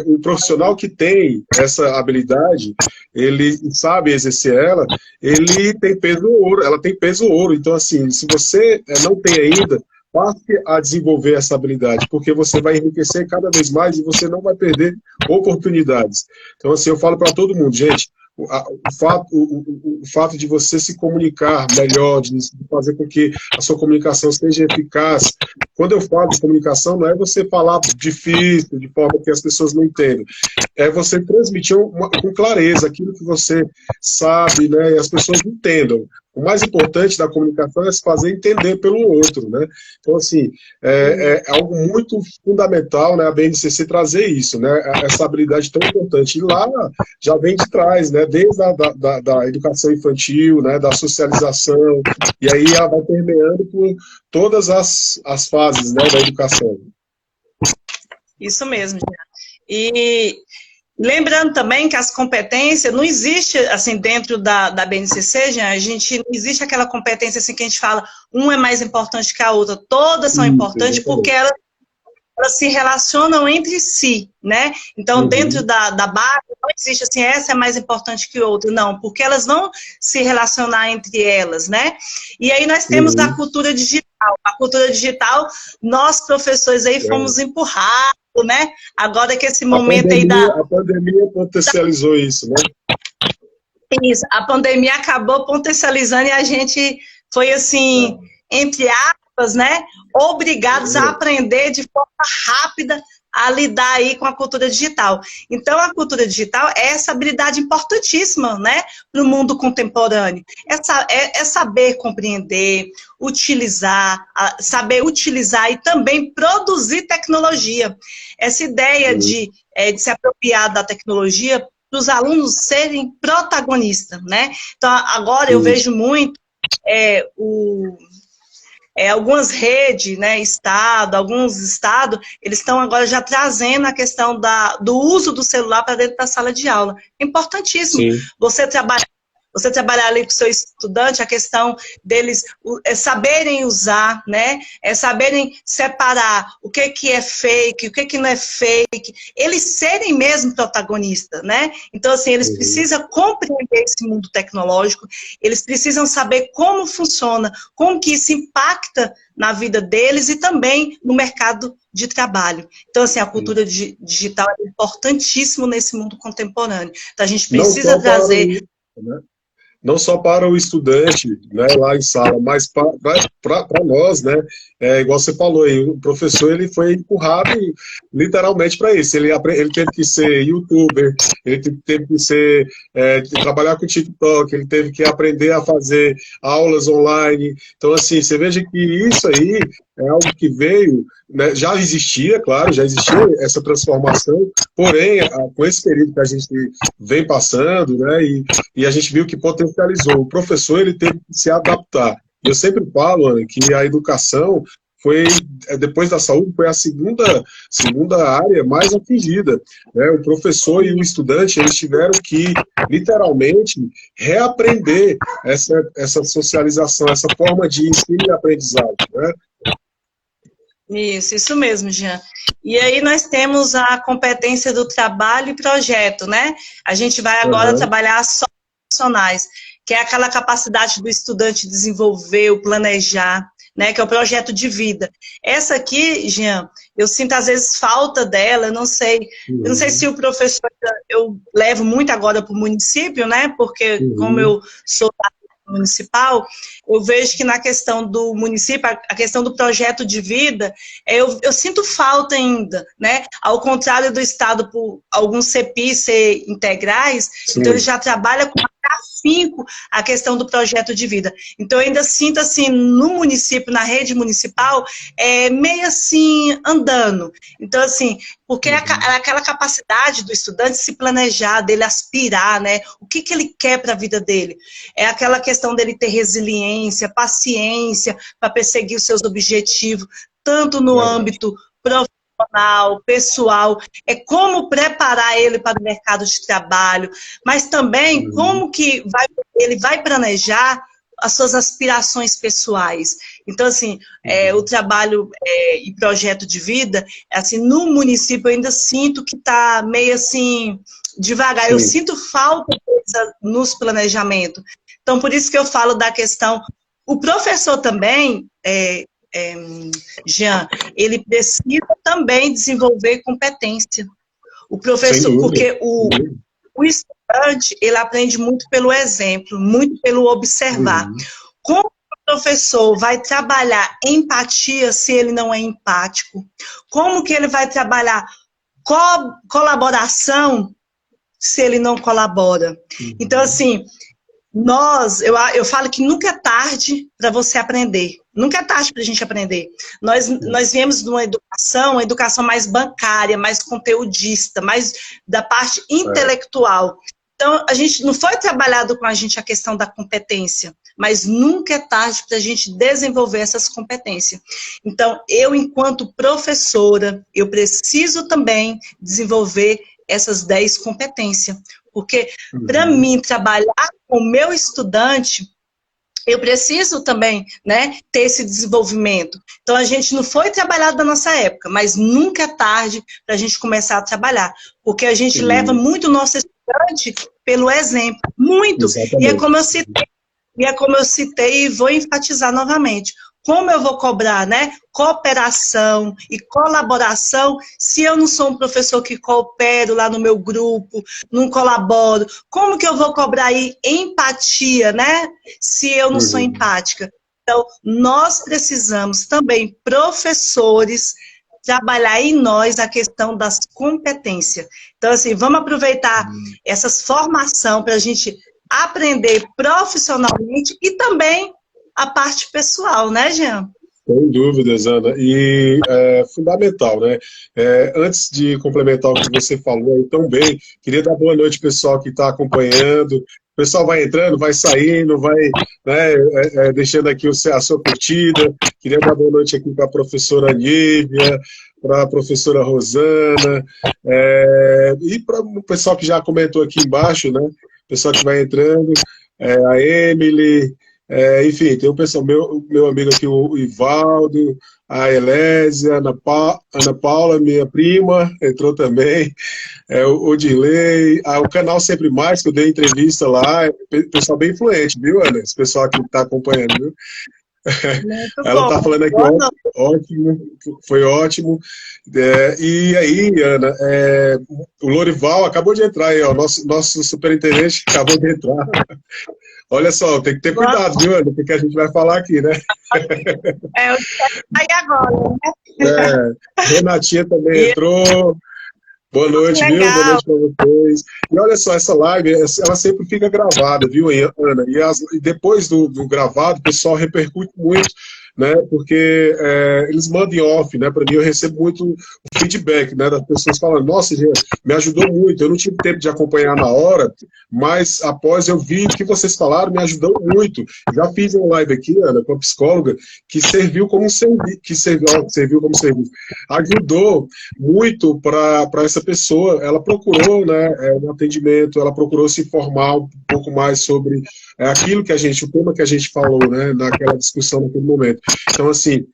O profissional que tem essa habilidade, ele sabe exercer ela, ele tem peso ouro, ela tem peso ouro. Então, assim, se você não tem ainda, passe a desenvolver essa habilidade, porque você vai enriquecer cada vez mais e você não vai perder oportunidades. Então, assim, eu falo para todo mundo, gente, o fato de você se comunicar melhor, de fazer com que a sua comunicação seja eficaz. Quando eu falo de comunicação, não é você falar difícil, de forma que as pessoas não entendam. É você transmitir com clareza aquilo que você sabe, né, e as pessoas entendam. O mais importante da comunicação é se fazer entender pelo outro, né? Então, assim, é algo muito fundamental, né, a BNCC trazer isso, né, essa habilidade tão importante. E lá já vem de trás, né, desde da educação infantil, né, da socialização, e aí ela vai permeando por todas as fases, né, da educação. Isso mesmo, Jean. E lembrando também que as competências, não existe, assim, dentro da BNCC, Jean, não existe aquela competência, assim, que a gente fala, uma é mais importante que a outra, todas são importantes porque elas se relacionam entre si, né? Então, dentro da base, não existe assim, essa é mais importante que outra, não, porque elas vão se relacionar entre elas, né? E aí nós temos a cultura digital. A cultura digital, nós, professores, aí fomos empurrados, né? Agora que esse momento a pandemia potencializou isso, né? Isso, a pandemia acabou potencializando e a gente foi assim, entre aspas, né? Obrigados a aprender de forma rápida a lidar aí com a cultura digital. Então, a cultura digital é essa habilidade importantíssima, né, para o mundo contemporâneo. É saber compreender, utilizar, saber utilizar e também produzir tecnologia. Essa ideia de se apropriar da tecnologia para os alunos serem protagonistas, né? Então, agora eu vejo muito algumas redes, né, alguns estados, eles estão agora já trazendo a questão do uso do celular para dentro da sala de aula. É importantíssimo. Sim. Você trabalhar ali com o seu estudante, a questão deles saberem usar, né? Saberem separar o que é fake, o que não é fake, eles serem mesmo protagonistas, né? Então, assim, eles precisam compreender esse mundo tecnológico, eles precisam saber como funciona, como que isso impacta na vida deles e também no mercado de trabalho. Então, assim, a cultura digital é importantíssima nesse mundo contemporâneo. Então, a gente precisa trazer... Não só para o estudante, né, lá em sala, mas para nós, né, igual você falou aí, o professor ele foi empurrado literalmente para isso. Ele teve que ser youtuber, ele teve que trabalhar com TikTok, ele teve que aprender a fazer aulas online. Então, assim, você veja que isso aí é algo que veio, né, já existia, claro, já existia essa transformação, porém, com esse período que a gente vem passando, né, e a gente viu que potencializou. O professor, ele teve que se adaptar. Eu sempre falo, Ana, que a educação foi, depois da saúde, foi a segunda área mais atingida, né? O professor e o estudante, eles tiveram que, literalmente, reaprender essa socialização, essa forma de ensino e aprendizagem, né? Isso mesmo, Jean. E aí nós temos a competência do trabalho e projeto, né? A gente vai agora trabalhar as profissionais, que é aquela capacidade do estudante desenvolver, o planejar, né? Que é o projeto de vida. Essa aqui, Jean, eu sinto às vezes falta dela, eu não sei se o professor, eu levo muito agora para o município, né? Porque como eu sou municipal, eu vejo que na questão do município, a questão do projeto de vida, eu sinto falta ainda, né? Ao contrário do Estado, por alguns CEPIs ser integrais, então ele já trabalha com afinco a questão do projeto de vida. Então eu ainda sinto assim, no município, na rede municipal, meio assim, andando. Então assim, porque é aquela capacidade do estudante se planejar, dele aspirar, né? O que ele quer para a vida dele? É aquela questão dele ter resiliência, paciência para perseguir os seus objetivos, tanto no âmbito profissional, pessoal, é como preparar ele para o mercado de trabalho, mas também como que ele vai planejar as suas aspirações pessoais. Então, assim, o trabalho e projeto de vida, assim, no município eu ainda sinto que está meio assim, devagar. Eu sinto falta nos planejamentos. Então, por isso que eu falo da questão... O professor também, Jean, ele precisa também desenvolver competência. O professor, porque o estudante, ele aprende muito pelo exemplo, muito pelo observar. Como o professor vai trabalhar empatia se ele não é empático? Como que ele vai trabalhar colaboração se ele não colabora? Então, assim, eu falo que nunca é tarde para você aprender. Nunca é tarde para a gente aprender. Nós viemos de uma educação mais bancária, mais conteudista, mais da parte intelectual. Então, a gente não foi trabalhado com a gente a questão da competência, mas nunca é tarde para a gente desenvolver essas competências. Então, eu, enquanto professora, eu preciso também desenvolver essas 10 competências. Porque, para mim, trabalhar com o meu estudante, eu preciso também, né, ter esse desenvolvimento. Então, a gente não foi trabalhado na nossa época, mas nunca é tarde para a gente começar a trabalhar. Porque a gente leva muito o nosso estudante pelo exemplo. Muito. E é como eu citei e vou enfatizar novamente. Como eu vou cobrar, né, cooperação e colaboração se eu não sou um professor que coopero lá no meu grupo, não colaboro? Como que eu vou cobrar aí empatia, né, se eu não sou empática? Então, nós precisamos também, professores, trabalhar em nós a questão das competências. Então, assim, vamos aproveitar essas formação para a gente aprender profissionalmente e também a parte pessoal, né, Jean? Sem dúvidas, Ana. E é fundamental, né? Antes de complementar o que você falou aí tão bem, queria dar boa noite, pessoal que está acompanhando. O pessoal vai entrando, vai saindo, vai, né, deixando aqui a sua curtida. Queria dar boa noite aqui para a professora Nívia, para a professora Rosana, e para o pessoal que já comentou aqui embaixo, né? O pessoal que vai entrando, a Emily. Enfim, tem o pessoal, meu amigo aqui, o Ivaldo, a Elésia, Ana Paula, minha prima, entrou também, o Dirley, o canal Sempre Mais, que eu dei entrevista lá, pessoal bem influente, viu, Ana? Esse pessoal aqui que está acompanhando, viu? Ela está falando aqui, ótimo, foi ótimo. E aí, Ana, o Lorival acabou de entrar aí, ó, nosso superintendente acabou de entrar. Olha só, tem que ter cuidado, viu, Ana? Porque a gente vai falar aqui, né? Eu saí agora, né? Renatinha também entrou. Boa noite, viu? Boa noite para vocês. E olha só, essa live, ela sempre fica gravada, viu, Ana? E depois do gravado, o pessoal repercute muito, né? Porque eles mandam em off, né? Para mim, eu recebo muito feedback, né? Das pessoas falando, nossa, gente, me ajudou muito. Eu não tive tempo de acompanhar na hora, mas após eu vi o que vocês falaram, me ajudou muito. Já fiz uma live aqui, Ana, com a psicóloga, que serviu como serviu como serviço. Ajudou muito para essa pessoa. Ela procurou, né, um atendimento, ela procurou se informar um pouco mais sobre aquilo que o tema que a gente falou, né, naquela discussão naquele momento. Então, assim,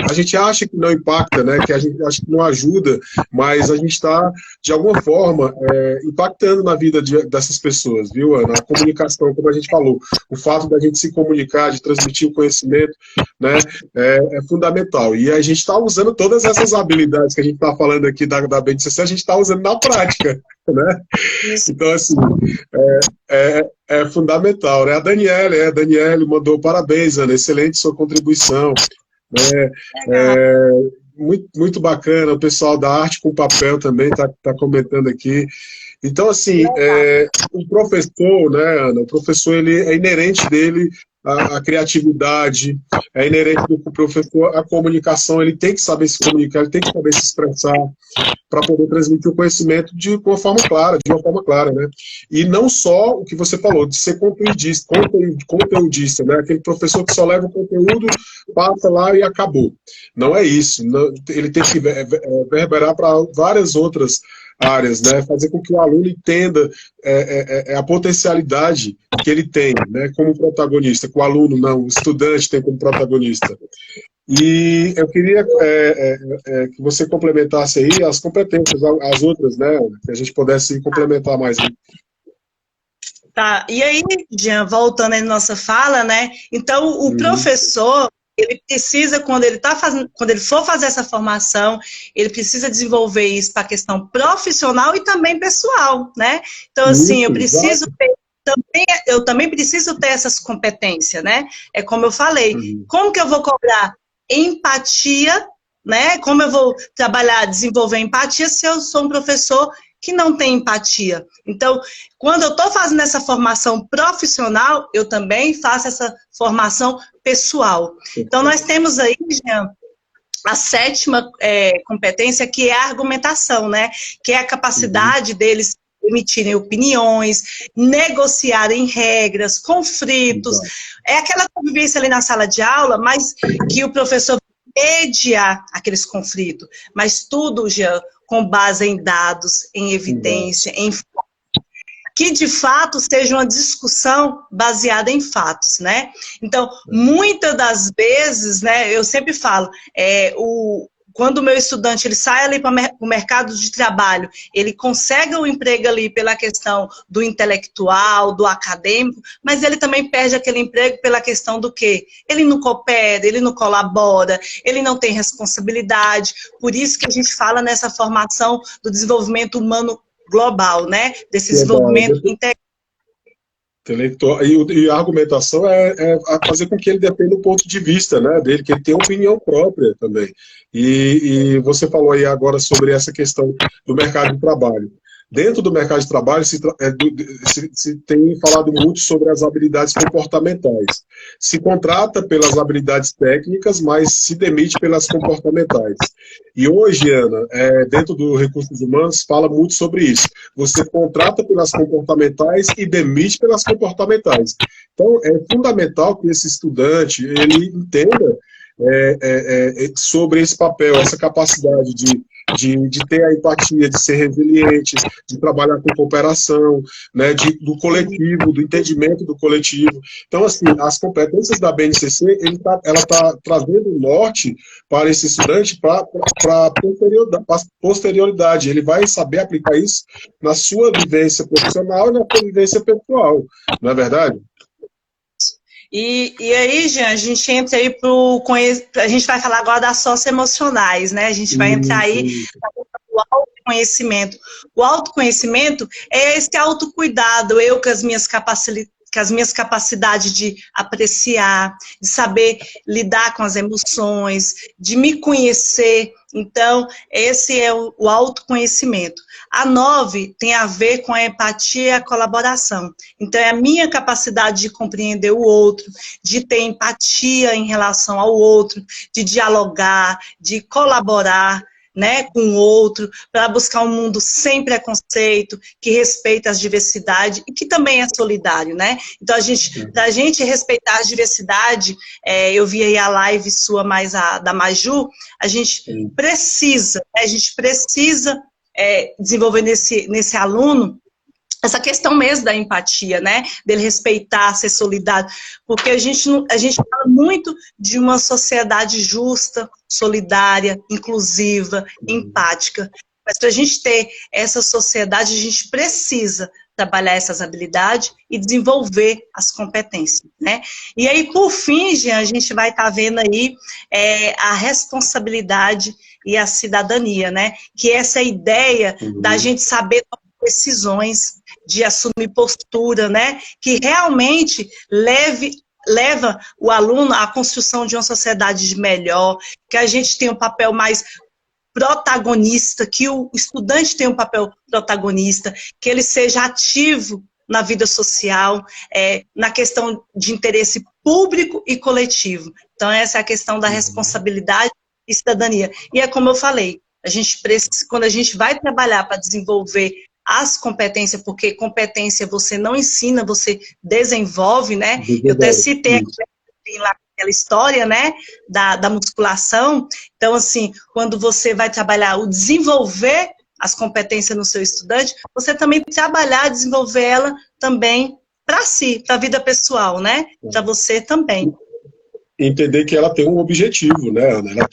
a gente acha que não impacta, né, que a gente acha que não ajuda, mas a gente está, de alguma forma, impactando na vida dessas pessoas, viu, Ana? A comunicação, como a gente falou, o fato da gente se comunicar, de transmitir o conhecimento, né, é fundamental. E a gente está usando todas essas habilidades que a gente está falando aqui da BNCC, a gente está usando na prática, né? Então, assim, é fundamental, né? A Daniele mandou parabéns, Ana, excelente sua contribuição. Muito bacana, o pessoal da arte com papel também tá comentando aqui. Então, assim, o professor, né, Ana, o professor, ele é inerente dele a criatividade, é inerente do professor a comunicação, ele tem que saber se comunicar, ele tem que saber se expressar para poder transmitir o conhecimento de uma forma clara, né? E não só o que você falou, de ser conteudista, né? Aquele professor que só leva o conteúdo, passa lá e acabou. Não é isso. Não, ele tem que reverberar para várias outras áreas, né? Fazer com que o aluno entenda a potencialidade que ele tem, né? Como protagonista, que o aluno não, o estudante tem como protagonista. E eu queria que você complementasse aí as competências, as outras, né? Que a gente pudesse complementar mais. Tá, e aí, Jean, voltando aí na nossa fala, né? Então, o professor, ele precisa, quando ele for fazer essa formação, ele precisa desenvolver isso para a questão profissional e também pessoal, né? Então, assim, eu também preciso ter essas competências, né? É como eu falei, como que eu vou cobrar empatia, né? Como eu vou desenvolver empatia se eu sou um professor que não tem empatia? Então, quando eu estou fazendo essa formação profissional, eu também faço essa formação pessoal. Então, nós temos aí, Jean, a 7ª competência, que é a argumentação, né? Que é a capacidade deles emitirem opiniões, negociarem regras, conflitos. É aquela convivência ali na sala de aula, mas que o professor mediar aqueles conflitos. Mas tudo, Jean, com base em dados, em evidência, em que de fato seja uma discussão baseada em fatos, né? Então, muitas das vezes, né, eu sempre falo, quando o meu estudante ele sai ali para o mercado de trabalho, ele consegue um emprego ali pela questão do intelectual, do acadêmico, mas ele também perde aquele emprego pela questão do quê? Ele não coopera, ele não colabora, ele não tem responsabilidade. Por isso que a gente fala nessa formação do desenvolvimento humano global, né? Desse desenvolvimento integral. Intelectual, e a argumentação é fazer com que ele dependa do ponto de vista, né, dele, que ele tenha opinião própria também. E você falou aí agora sobre essa questão do mercado de trabalho. Dentro do mercado de trabalho se tem falado muito sobre as habilidades comportamentais. Se contrata pelas habilidades técnicas, mas se demite pelas comportamentais. E hoje, Ana, dentro do Recursos Humanos, fala muito sobre isso. Você contrata pelas comportamentais e demite pelas comportamentais. Então, é fundamental que esse estudante ele entenda sobre esse papel, essa capacidade de ter a empatia, de ser resiliente, de trabalhar com cooperação, né, do coletivo, do entendimento do coletivo. Então, assim, as competências da BNCC, ela está trazendo um norte para esse estudante para posterioridade. Ele vai saber aplicar isso na sua vivência profissional e na sua vivência pessoal, não é verdade? E aí, Jean, a gente entra aí a gente vai falar agora das socioemocionais, né? A gente vai entrar aí no autoconhecimento. O autoconhecimento é esse autocuidado, eu com as minhas capacidades de apreciar, de saber lidar com as emoções, de me conhecer. Então, esse é o autoconhecimento. A 9 tem a ver com a empatia e a colaboração. Então, é a minha capacidade de compreender o outro, de ter empatia em relação ao outro, de dialogar, de colaborar, né, com o outro, para buscar um mundo sem preconceito, que respeita as diversidades e que também é solidário, né? Então, para a gente respeitar a diversidade, eu vi aí a live sua, mais a da Maju, a gente precisa desenvolver nesse aluno essa questão mesmo da empatia, né? Dele respeitar, ser solidário. Porque a gente fala muito de uma sociedade justa, solidária, inclusiva, empática. Mas para a gente ter essa sociedade, a gente precisa trabalhar essas habilidades e desenvolver as competências, né? E aí, por fim, Jean, a gente vai estar vendo aí a responsabilidade e a cidadania, né? Que é essa ideia da gente saber tomar decisões, de assumir postura, né? Que realmente leva o aluno à construção de uma sociedade melhor, que a gente tenha um papel mais protagonista, que o estudante tenha um papel protagonista, que ele seja ativo na vida social, na questão de interesse público e coletivo. Então, essa é a questão da responsabilidade e cidadania. E é como eu falei, quando a gente vai trabalhar para desenvolver as competências, porque competência você não ensina, você desenvolve, né? Eu até citei aquela história, né, da musculação. Então, assim, quando você vai trabalhar o desenvolver as competências no seu estudante, você também trabalhar, desenvolver ela também para si, para a vida pessoal, né? Para você também. Entender que ela tem um objetivo, né, Ana? Ela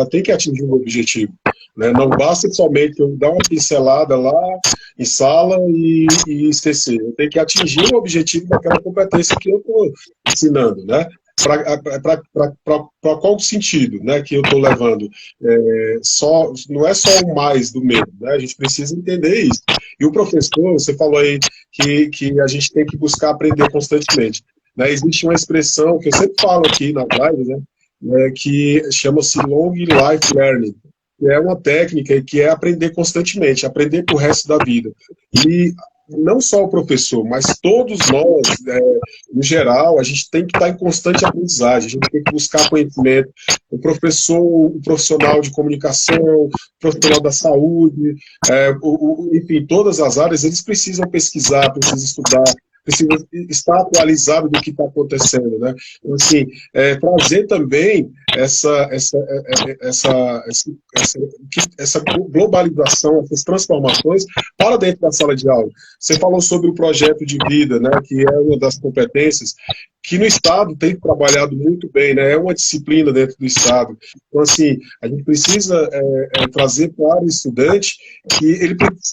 tem que atingir um objetivo. Né? Não basta somente eu dar uma pincelada lá em sala e esquecer. Eu tenho que atingir o objetivo daquela competência que eu estou ensinando, né? Para qual sentido, né, que eu estou levando? Não é só o mais do mesmo, né? A gente precisa entender isso. E o professor, você falou aí que a gente tem que buscar aprender constantemente. Né? Existe uma expressão que eu sempre falo aqui na live, né, que chama-se Long Life Learning. É uma técnica que é aprender constantemente, aprender para o resto da vida. E não só o professor, mas todos nós, no geral, a gente tem que estar em constante aprendizagem, a gente tem que buscar conhecimento. O professor, o profissional de comunicação, o profissional da saúde, enfim, todas as áreas, eles precisam pesquisar, precisam estudar, precisa estar atualizado do que está acontecendo, né? Então, assim, trazer também essa globalização, essas transformações para dentro da sala de aula. Você falou sobre o projeto de vida, né, que é uma das competências que no Estado tem trabalhado muito bem, né? É uma disciplina dentro do Estado. Então, assim, a gente precisa trazer para o estudante que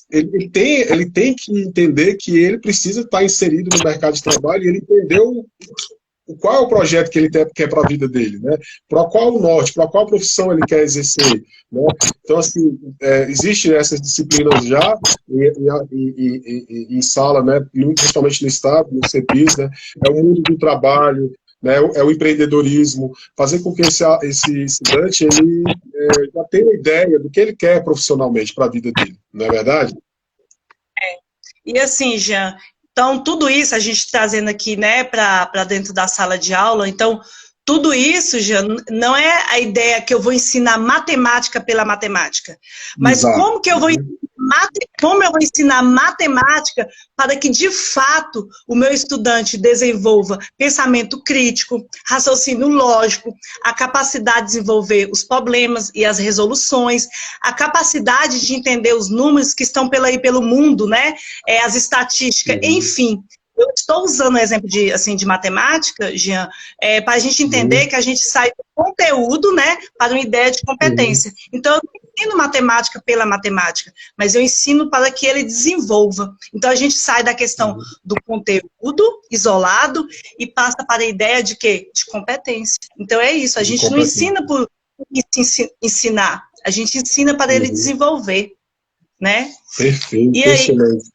ele tem que entender que ele precisa estar inserido no mercado de trabalho e ele entendeu qual é o projeto que ele quer para a vida dele, né? Para qual o norte, para qual profissão ele quer exercer, né? Então, assim, existem essas disciplinas já em sala, né? Principalmente no Estado, no CEPIS, né? É o mundo do trabalho, né? É o empreendedorismo, fazer com que esse estudante ele já tenha uma ideia do que ele quer profissionalmente para a vida dele, não é verdade? E assim, Jean, então tudo isso a gente trazendo aqui, né, para dentro da sala de aula, então tudo isso, Jean, não é a ideia que eu vou ensinar matemática pela matemática, mas Exato. como eu vou ensinar matemática para que, de fato, o meu estudante desenvolva pensamento crítico, raciocínio lógico, a capacidade de desenvolver os problemas e as resoluções, a capacidade de entender os números que estão pelo mundo, né? As estatísticas, enfim. Eu estou usando o exemplo de matemática, Jean, para a gente entender que a gente sai do conteúdo, né, para uma ideia de competência. Então, eu não ensino matemática pela matemática, mas eu ensino para que ele desenvolva. Então, a gente sai da questão do conteúdo isolado e passa para a ideia de quê? De competência. Então, é isso. A gente não ensina por ensinar, a gente ensina para ele desenvolver, né? Perfeito, e aí, excelente.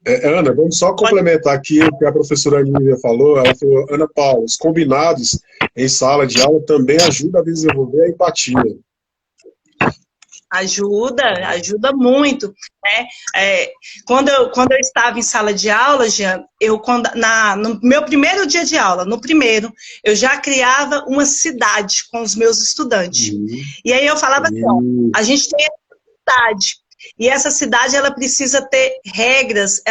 Ana, vamos só complementar aqui o que a professora Nívia falou. Ela falou, Ana Paula, os combinados em sala de aula também ajudam a desenvolver a empatia. Ajuda muito, né? Quando eu estava em sala de aula, Jean, no meu primeiro dia de aula, eu já criava uma cidade com os meus estudantes. E aí eu falava assim, ó, a gente tem a cidade, e essa cidade, ela precisa ter regras,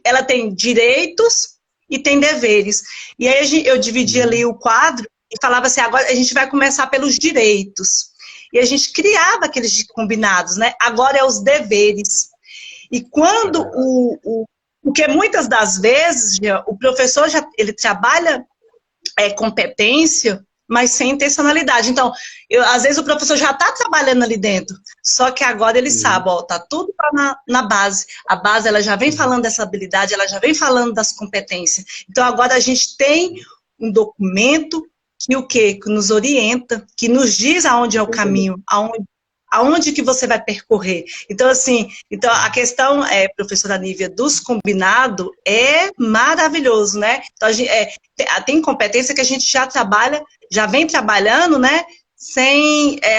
ela tem direitos e tem deveres. E aí eu dividia ali o quadro e falava assim, agora a gente vai começar pelos direitos. E a gente criava aqueles combinados, né? Agora é os deveres. E quando porque muitas das vezes, o professor ele trabalha competência, mas sem intencionalidade. Então, às vezes o professor já está trabalhando ali dentro, só que agora ele sabe, ó, tá tudo na base. A base, ela já vem falando dessa habilidade, ela já vem falando das competências. Então, agora a gente tem um documento que nos orienta, que nos diz aonde é o caminho, aonde que você vai percorrer. Então, assim, a questão, professora Nívia, dos combinados é maravilhoso, né? Então, tem competência que a gente já vem trabalhando, né?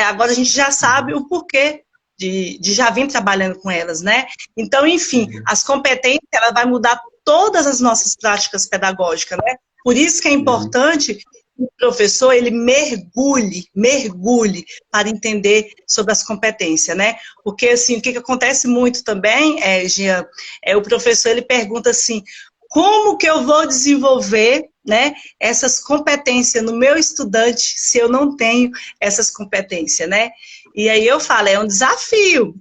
Agora a gente já sabe o porquê de já vir trabalhando com elas, né? Então, enfim, as competências, ela vai mudar todas as nossas práticas pedagógicas, né? Por isso que é importante o professor, ele mergulhe para entender sobre as competências, né? Porque, assim, o que acontece muito também, Jean, o professor, ele pergunta assim, como que eu vou desenvolver, né, essas competências no meu estudante se eu não tenho essas competências, né? E aí eu falo, é um desafio,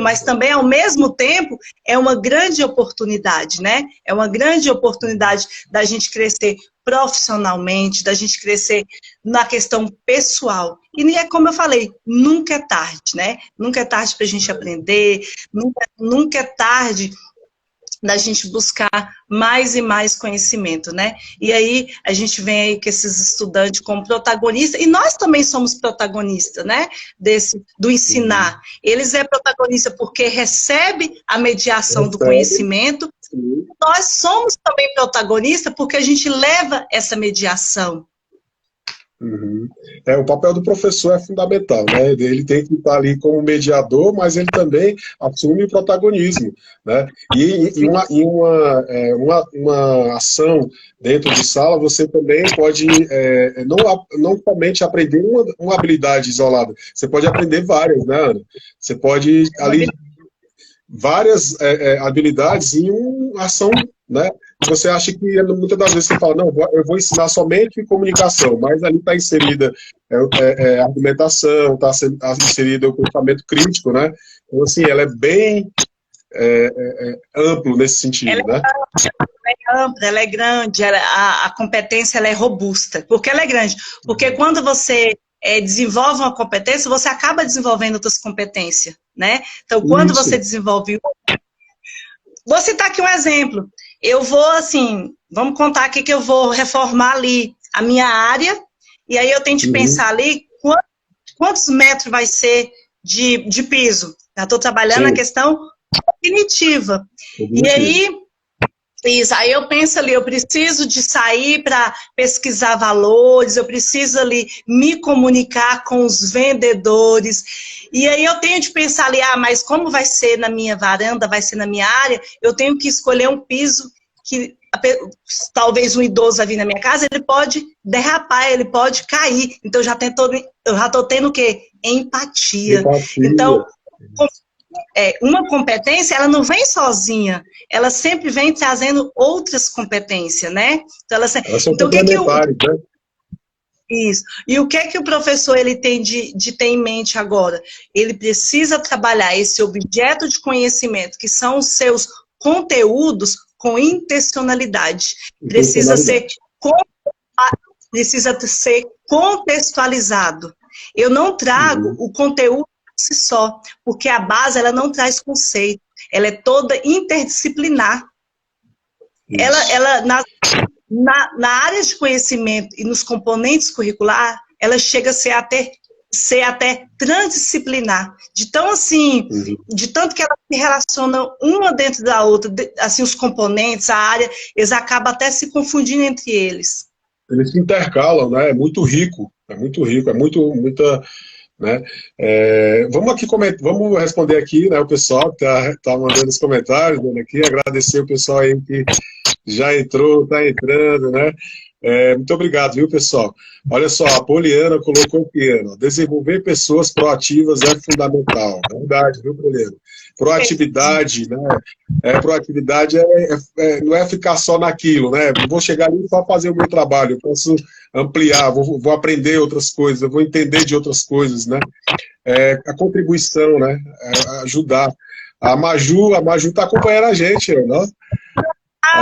mas também, ao mesmo tempo, é uma grande oportunidade, né? É uma grande oportunidade da gente crescer profissionalmente, da gente crescer na questão pessoal. E é como eu falei, nunca é tarde, né? Nunca é tarde para a gente aprender, nunca é tarde da gente buscar mais e mais conhecimento, né? E aí a gente vem aí com esses estudantes como protagonistas, e nós também somos protagonistas, né? Do ensinar. Eles é protagonista porque recebe a mediação do conhecimento. Nós somos também protagonistas porque a gente leva essa mediação. O papel do professor é fundamental, né? Ele tem que estar ali como mediador, mas ele também assume o protagonismo, né? E uma ação dentro de sala, você também pode não somente aprender uma habilidade isolada, você pode aprender várias, né, Ana? Você pode ali várias habilidades em uma ação, né? Você acha que muitas das vezes você fala, não, eu vou ensinar somente comunicação, mas ali está inserida argumentação, está inserida o pensamento crítico, né? Então, assim, ela é bem amplo nesse sentido, né? Ela é ampla, ela é grande, a competência ela é robusta. Por que ela é grande? Porque quando você desenvolve uma competência, você acaba desenvolvendo outras competências, né? Então, quando você desenvolve... Vou citar aqui um exemplo. Eu vou, assim, vamos contar aqui que eu vou reformar ali a minha área, e aí eu tenho que pensar ali quantos metros vai ser de piso. Já estou trabalhando a questão cognitiva. E aí, isso, aí eu penso ali, eu preciso de sair para pesquisar valores, eu preciso ali me comunicar com os vendedores, e aí eu tenho de pensar ali, mas como vai ser na minha varanda, vai ser na minha área, eu tenho que escolher um piso que talvez um idoso vai vir na minha casa, ele pode derrapar, ele pode cair, então eu já estou tendo o quê? Empatia. Então, uma competência, ela não vem sozinha, ela sempre vem trazendo outras competências, né? Então, elas são complementares, né? Isso. E o que o professor ele tem de ter em mente agora? Ele precisa trabalhar esse objeto de conhecimento, que são os seus conteúdos, com intencionalidade. Precisa ser contextualizado. Eu não trago o conteúdo por si só, porque a base ela não traz conceito, ela é toda interdisciplinar. Ela na área de conhecimento e nos componentes curriculares, ela chega a ser até transdisciplinar, de tanto que elas se relacionam uma dentro da outra, assim, os componentes, a área, eles acabam até se confundindo entre eles. Eles se intercalam, né? É muito rico, muita, né? Vamos responder aqui, né? O pessoal que tá mandando os comentários, dando aqui, agradecer o pessoal aí que já entrou, está entrando, né? Muito obrigado, viu, pessoal? Olha só, a Poliana colocou aqui, desenvolver pessoas proativas é fundamental. Verdade, viu, Poliana? Proatividade, né? Proatividade não é ficar só naquilo, né? Vou chegar ali e só fazer o meu trabalho, eu posso ampliar, vou aprender outras coisas, eu vou entender de outras coisas, né? A contribuição, né? Ajudar. A Maju está acompanhando a gente, né?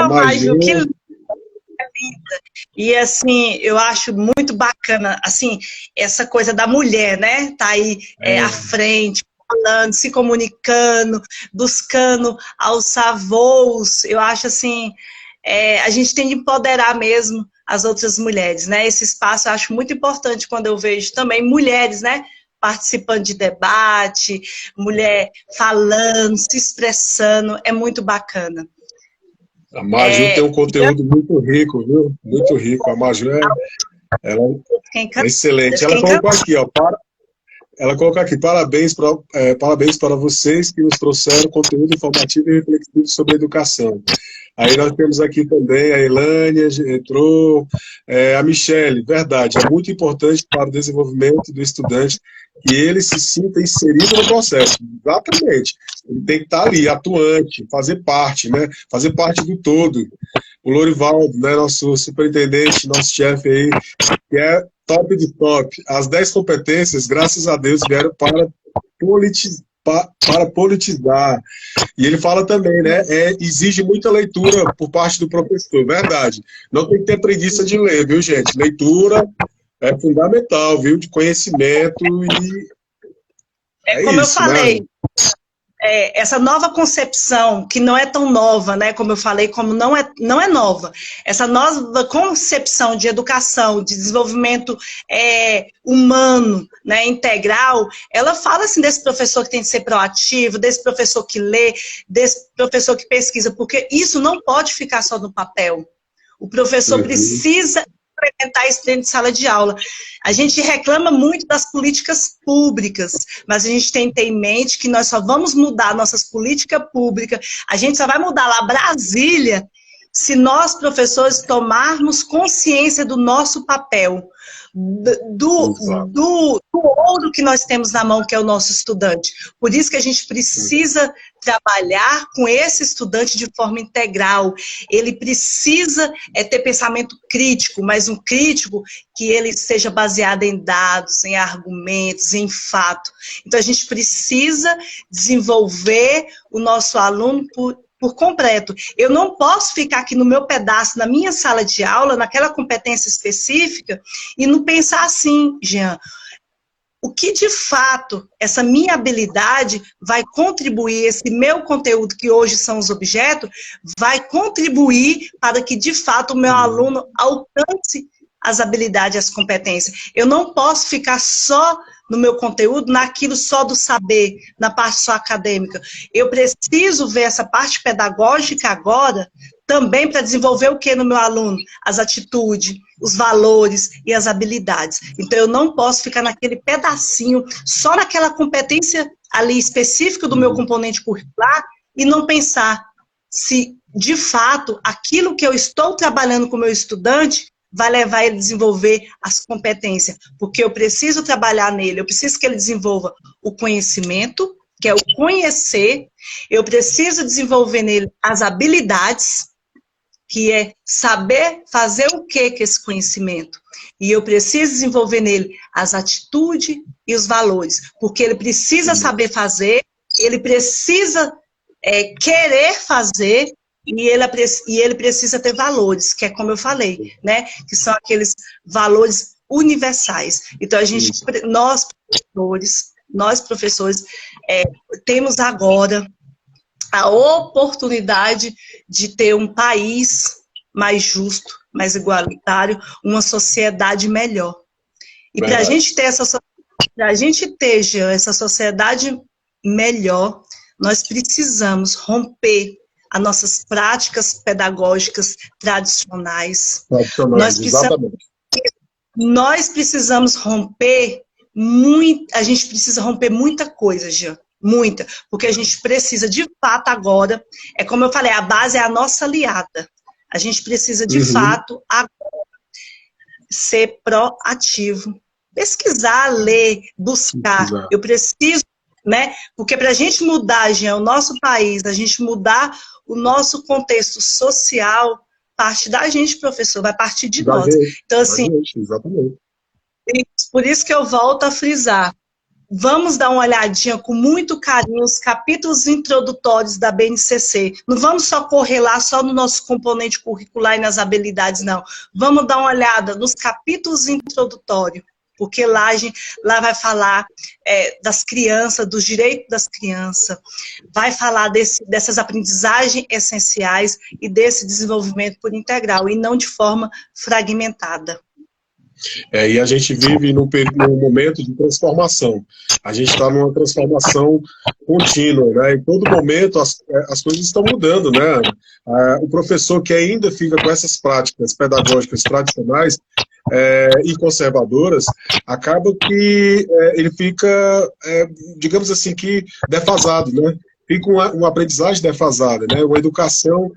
Maju, que linda. E assim, eu acho muito bacana, assim, essa coisa da mulher, né? Tá aí à frente, falando, se comunicando, buscando alçar voos. Eu acho assim, a gente tem de empoderar mesmo as outras mulheres, né? Esse espaço eu acho muito importante quando eu vejo também mulheres, né? Participando de debate, mulher falando, se expressando, é muito bacana. A Maju tem um conteúdo muito rico, viu? Muito rico. A Maju ela é excelente. Ela colocou aqui, ela colocou aqui, parabéns para vocês que nos trouxeram conteúdo informativo e reflexivo sobre educação. Aí nós temos aqui também a Elânia, entrou, a Michele, verdade, é muito importante para o desenvolvimento do estudante que ele se sinta inserido no processo. Exatamente. Ele tem que estar ali, atuante, fazer parte, né? Fazer parte do todo. O Lorivaldo, né, nosso superintendente, nosso chefe aí, que é top de top. As 10 competências, graças a Deus, vieram para politizar. E ele fala também, né, exige muita leitura por parte do professor, verdade. Não tem que ter preguiça de ler, viu, gente? Leitura é fundamental, viu, de conhecimento e como isso, eu falei, né? Essa nova concepção, que não é tão nova, né, como eu falei, como não é nova, essa nova concepção de educação, de desenvolvimento humano, né, integral, ela fala assim desse professor que tem que ser proativo, desse professor que lê, desse professor que pesquisa, porque isso não pode ficar só no papel. O professor precisa implementar isso dentro de sala de aula. A gente reclama muito das políticas públicas, mas a gente tem que ter em mente que nós só vamos mudar nossas políticas públicas, a gente só vai mudar lá Brasília se nós, professores, tomarmos consciência do nosso papel, do ouro que nós temos na mão, que é o nosso estudante. Por isso que a gente precisa trabalhar com esse estudante de forma integral. Ele precisa ter pensamento crítico, mas um crítico que ele seja baseado em dados, em argumentos, em fato. Então, a gente precisa desenvolver o nosso aluno por completo. Eu não posso ficar aqui no meu pedaço, na minha sala de aula, naquela competência específica, e não pensar assim, Jean, o que de fato essa minha habilidade vai contribuir, esse meu conteúdo, que hoje são os objetos, vai contribuir para que de fato o meu aluno alcance as habilidades, as competências. Eu não posso ficar só no meu conteúdo, naquilo só do saber, na parte só acadêmica. Eu preciso ver essa parte pedagógica agora, também para desenvolver o que no meu aluno? As atitudes, os valores e as habilidades. Então, eu não posso ficar naquele pedacinho, só naquela competência ali específica do meu componente curricular e não pensar se, de fato, aquilo que eu estou trabalhando com o meu estudante vai levar ele a desenvolver as competências, porque eu preciso trabalhar nele, eu preciso que ele desenvolva o conhecimento, que é o conhecer, eu preciso desenvolver nele as habilidades, que é saber fazer o que com esse conhecimento, e eu preciso desenvolver nele as atitudes e os valores, porque ele precisa saber fazer, ele precisa querer fazer, e ele precisa ter valores, que é como eu falei, né? Que são aqueles valores universais. Então, nós professores, temos agora a oportunidade de ter um país mais justo, mais igualitário, uma sociedade melhor. E para a gente ter essa sociedade melhor, nós precisamos romper as nossas práticas pedagógicas tradicionais. Nós precisamos romper a gente precisa romper muita coisa, Jean, muita, porque a gente precisa, de fato, agora, é como eu falei, a base é a nossa aliada. A gente precisa, de fato, agora, ser proativo. Pesquisar, ler, buscar. Eu preciso, né? Porque para a gente mudar, Jean, o nosso país, a gente mudar o nosso contexto social, parte da gente, professor, vai partir de nós. Então, assim, exatamente. Por isso que eu volto a frisar. Vamos dar uma olhadinha com muito carinho os capítulos introdutórios da BNCC. Não vamos só correr lá só no nosso componente curricular e nas habilidades, não. Vamos dar uma olhada nos capítulos introdutórios, porque lá vai falar das crianças, dos direitos das crianças, vai falar dessas aprendizagens essenciais e desse desenvolvimento por integral, e não de forma fragmentada. E a gente vive num momento de transformação. A gente está numa transformação contínua, né? Em todo momento as coisas estão mudando, né? O professor que ainda fica com essas práticas pedagógicas tradicionais e conservadoras, acaba que ele fica, digamos assim, que defasado, né? Fica uma aprendizagem defasada, né? Uma educação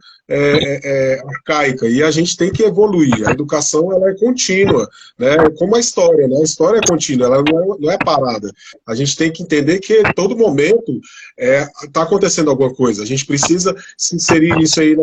arcaica, e a gente tem que evoluir. A educação, ela é contínua, né? Como a história, né? A história é contínua, ela não é parada. A gente tem que entender que todo momento está acontecendo alguma coisa. A gente precisa se inserir isso aí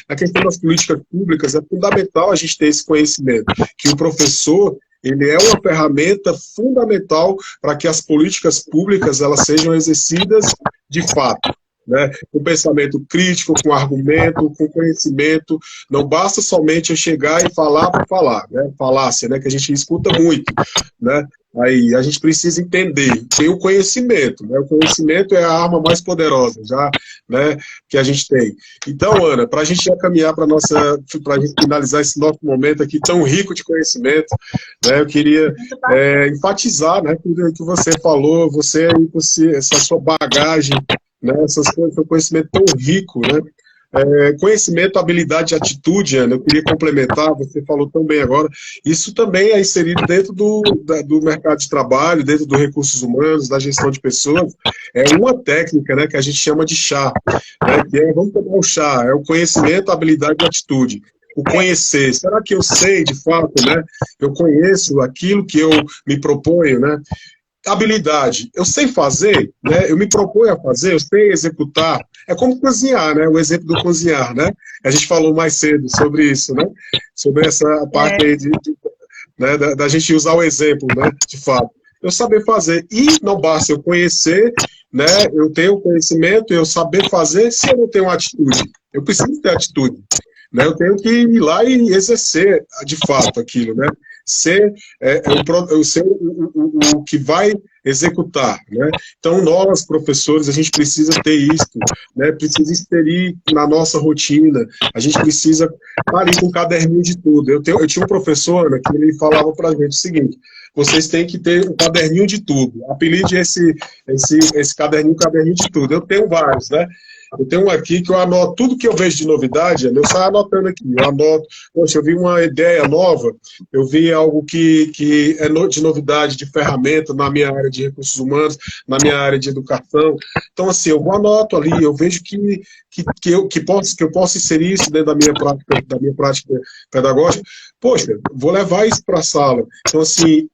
na questão das políticas públicas. É fundamental a gente ter esse conhecimento, que o professor, ele é uma ferramenta fundamental para que as políticas públicas elas sejam exercidas de fato, né? Com pensamento crítico, com argumento, com conhecimento. Não basta somente eu chegar e falar por falar, né? Falácia, né? Que a gente escuta muito, né? Aí a gente precisa entender, tem o conhecimento, né? O conhecimento é a arma mais poderosa já, né, que a gente tem. Então, Ana, para a gente já caminhar para a gente finalizar esse nosso momento aqui tão rico de conhecimento, né, eu queria enfatizar, né, tudo que você falou, você aí com essa sua bagagem, né, seu conhecimento tão rico, né? Conhecimento, habilidade e atitude, Ana, eu queria complementar, você falou tão bem agora, isso também é inserido dentro do mercado de trabalho, dentro dos recursos humanos, da gestão de pessoas. É uma técnica, né, que a gente chama de chá, né, que vamos tomar o chá, é o conhecimento, habilidade e atitude. O conhecer, será que eu sei de fato, né? Eu conheço aquilo que eu me proponho, né? Habilidade, eu sei fazer, né? Eu me proponho a fazer, eu sei executar. É como cozinhar, né? O exemplo do cozinhar, né? A gente falou mais cedo sobre isso, né? Sobre essa parte aí né? da gente usar o exemplo, né? De fato. Eu saber fazer. E não basta eu conhecer, né? Eu tenho conhecimento, eu saber fazer, se eu não tenho atitude. Eu preciso ter atitude, né? Eu tenho que ir lá e exercer, de fato, aquilo, né? ser, ser o que vai executar, né? Então, nós, professores, a gente precisa ter isso, né? Precisa inserir na nossa rotina, a gente precisa estar ali com um caderninho de tudo. Eu tinha um professor, Ana, que ele falava para a gente o seguinte: vocês têm que ter um caderninho de tudo. Apelide esse caderninho de tudo. Eu tenho vários, né? Eu tenho um aqui que eu anoto tudo que eu vejo de novidade, eu saio anotando aqui, eu anoto, poxa, eu vi uma ideia nova, eu vi algo que é de novidade, de ferramenta na minha área de recursos humanos, na minha área de educação. Então, assim, eu anoto ali, eu vejo que eu posso inserir isso dentro da minha prática pedagógica. Poxa, vou levar isso para a sala. Então, assim,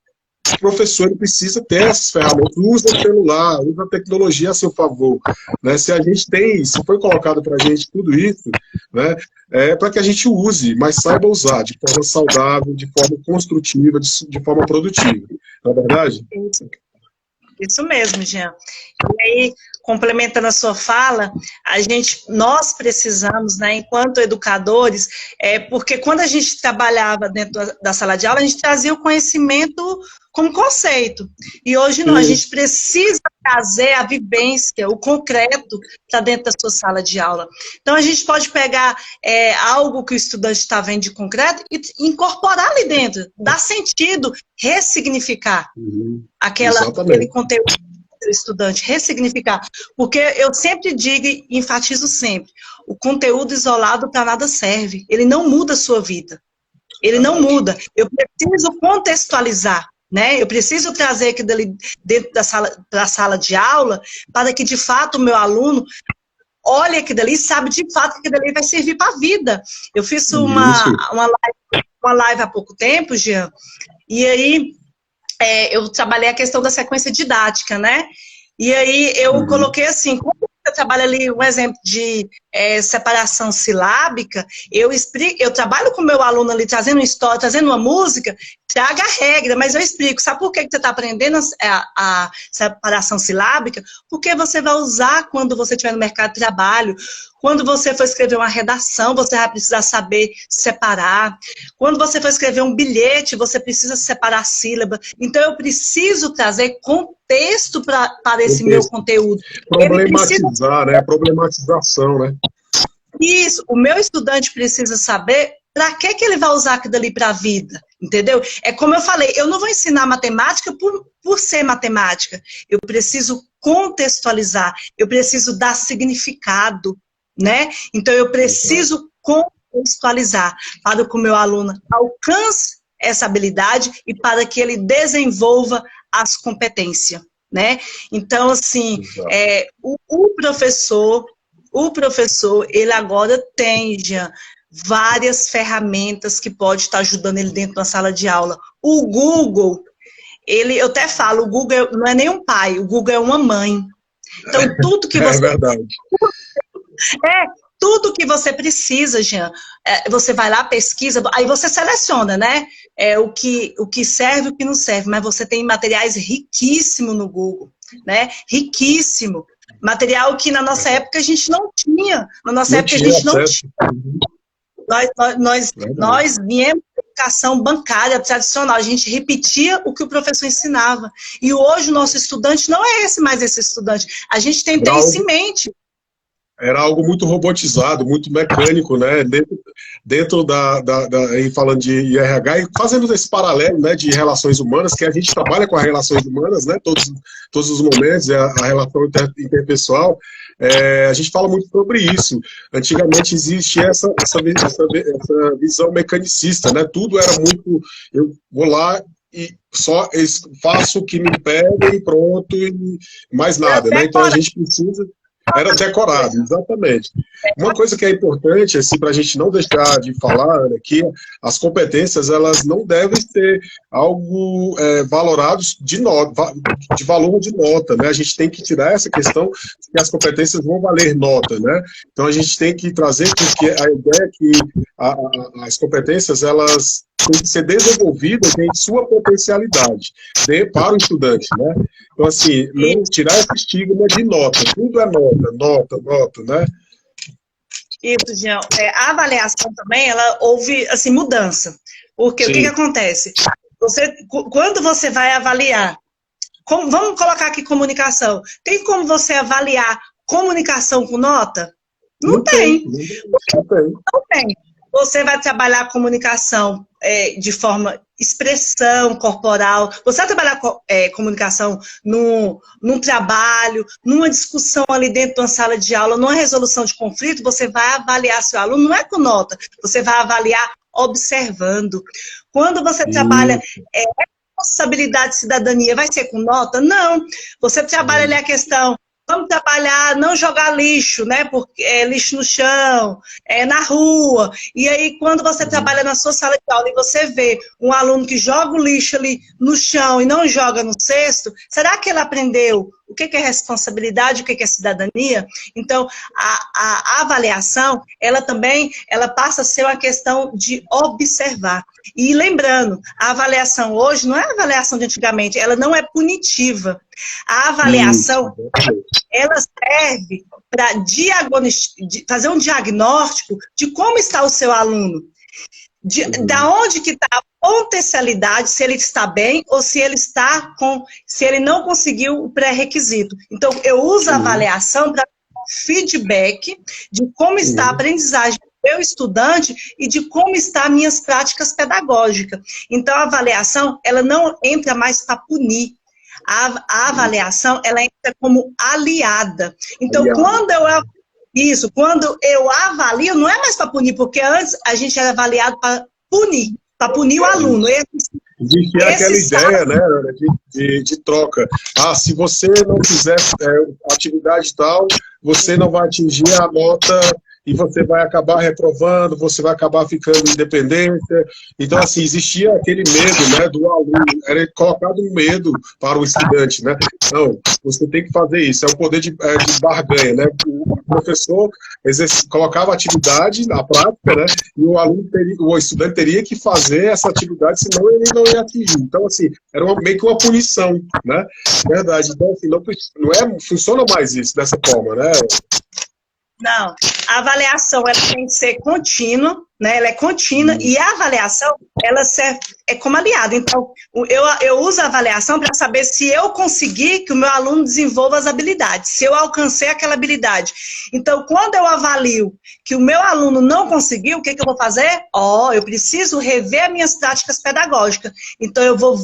o professor ele precisa ter essas ferramentas, usa o celular, usa a tecnologia a seu favor, né? Se a gente tem, se foi colocado para a gente tudo isso, né, é para que a gente use, mas saiba usar de forma saudável, de forma construtiva, de forma produtiva, não é verdade? Isso mesmo, Jean. E aí, complementando a sua fala, nós precisamos, né, enquanto educadores, porque quando a gente trabalhava dentro da sala de aula, a gente trazia o conhecimento como conceito. E hoje não, a gente precisa trazer a vivência, o concreto para dentro da sua sala de aula. Então, a gente pode pegar algo que o estudante está vendo de concreto e incorporar ali dentro, dar sentido, ressignificar aquele conteúdo do estudante, ressignificar. Porque eu sempre digo e enfatizo sempre, o conteúdo isolado para nada serve. Ele não muda a sua vida. Ele não muda. Eu preciso contextualizar. Né? Eu preciso trazer aquilo dali dentro da sala de aula para que, de fato, o meu aluno olhe aquilo dali e sabe, de fato, que aquilo dali vai servir para a vida. Eu fiz uma live há pouco tempo, Jean, e aí eu trabalhei a questão da sequência didática, né? E aí eu coloquei assim, como você trabalha ali um exemplo de separação silábica, eu trabalho com o meu aluno ali, trazendo uma história, trazendo uma música, traga a regra, mas eu explico, sabe por que você está aprendendo a separação silábica? Porque você vai usar quando você estiver no mercado de trabalho, quando você for escrever uma redação, você vai precisar saber separar, quando você for escrever um bilhete, você precisa separar a sílaba, então eu preciso trazer contexto para esse meu conteúdo. Problematizar, né? Problematização, né? Isso, o meu estudante precisa saber para que ele vai usar aquilo ali para a vida, entendeu? É como eu falei, eu não vou ensinar matemática por ser matemática, eu preciso contextualizar, eu preciso dar significado, né? Então eu preciso contextualizar para que o meu aluno alcance essa habilidade e para que ele desenvolva as competências, né? Então, assim, o professor, ele agora tem, Jean, várias ferramentas que pode estar ajudando ele dentro da sala de aula. O Google, eu até falo, o Google não é nem um pai, o Google é uma mãe. Então, tudo que você... É verdade. Tudo que você precisa, Jean, você vai lá, pesquisa, aí você seleciona, né? O que serve e o que não serve, mas você tem materiais riquíssimos no Google, né? Riquíssimo. Material que na nossa época a gente não tinha. Na nossa época a gente não tinha. Nós viemos da educação bancária tradicional, a gente repetia o que o professor ensinava. E hoje o nosso estudante não é mais esse estudante. A gente tem que ter isso em mente. Era algo muito robotizado, muito mecânico, né? Dentro falando de IRH e fazendo esse paralelo, né, de relações humanas, que a gente trabalha com as relações humanas, né? Todos os momentos, a relação interpessoal. A gente fala muito sobre isso. Antigamente existia essa visão mecanicista, né? Tudo era muito... Eu vou lá e só faço o que me pedem e pronto, e mais nada, né? Então a gente precisa... Era decorado, exatamente. Uma coisa que é importante, assim, para a gente não deixar de falar, é que as competências, elas não devem ser algo valorados de valor de nota, né? A gente tem que tirar essa questão de que as competências vão valer nota, né? Então a gente tem que trazer porque a ideia é que as competências, elas têm que ser desenvolvidas em sua potencialidade para o estudante, né? Então, assim, não tirar esse estigma de nota, tudo é nota, né? Isso, Jean. A avaliação também, ela houve, assim, mudança. Porque o que acontece? Quando você vai avaliar, vamos colocar aqui comunicação. Tem como você avaliar comunicação com nota? Não tem. Não tem. Você vai trabalhar a comunicação de forma expressão corporal. Você vai trabalhar comunicação num trabalho, numa discussão ali dentro de uma sala de aula, numa resolução de conflito, você vai avaliar seu aluno, não é com nota, você vai avaliar observando. Quando você trabalha responsabilidade e cidadania, vai ser com nota? Não. Você trabalha ali a questão, vamos trabalhar, não jogar lixo, né? Porque lixo no chão, na rua. E aí, quando você trabalha na sua sala de aula e você vê um aluno que joga o lixo ali no chão e não joga no cesto, será que ele aprendeu o que é responsabilidade, o que é cidadania? Então, a avaliação, ela passa a ser uma questão de observar. E lembrando, a avaliação hoje não é a avaliação de antigamente, ela não é punitiva. A avaliação, ela serve para fazer um diagnóstico de como está o seu aluno. Da onde que está a potencialidade, se ele está bem ou se ele não conseguiu o pré-requisito. Então, eu uso a avaliação para feedback de como está a aprendizagem do meu estudante e de como estão minhas práticas pedagógicas. Então, a avaliação, ela não entra mais para punir. A avaliação, ela entra como aliada. Então, quando eu avalio, não é mais para punir, porque antes a gente era avaliado para punir o aluno. Existia aquela ideia, né, de troca. Se você não fizer atividade tal, você não vai atingir a nota e você vai acabar reprovando, você vai acabar ficando independente. Então, assim, existia aquele medo, né, do aluno, era colocado um medo para o estudante, né? Não, você tem que fazer isso, é o poder de barganha, né? O professor colocava a atividade na prática, né, e o estudante teria que fazer essa atividade, senão ele não ia atingir. Então, assim, era meio que uma punição, né? Verdade. Então, assim, não funciona mais isso dessa forma, né? Não, a avaliação ela tem que ser contínua, né? Ela é contínua e a avaliação ela é como aliada. Então, eu uso a avaliação para saber se eu consegui que o meu aluno desenvolva as habilidades, se eu alcancei aquela habilidade. Então, quando eu avalio que o meu aluno não conseguiu, o que eu vou fazer? Eu preciso rever as minhas práticas pedagógicas. Então, eu vou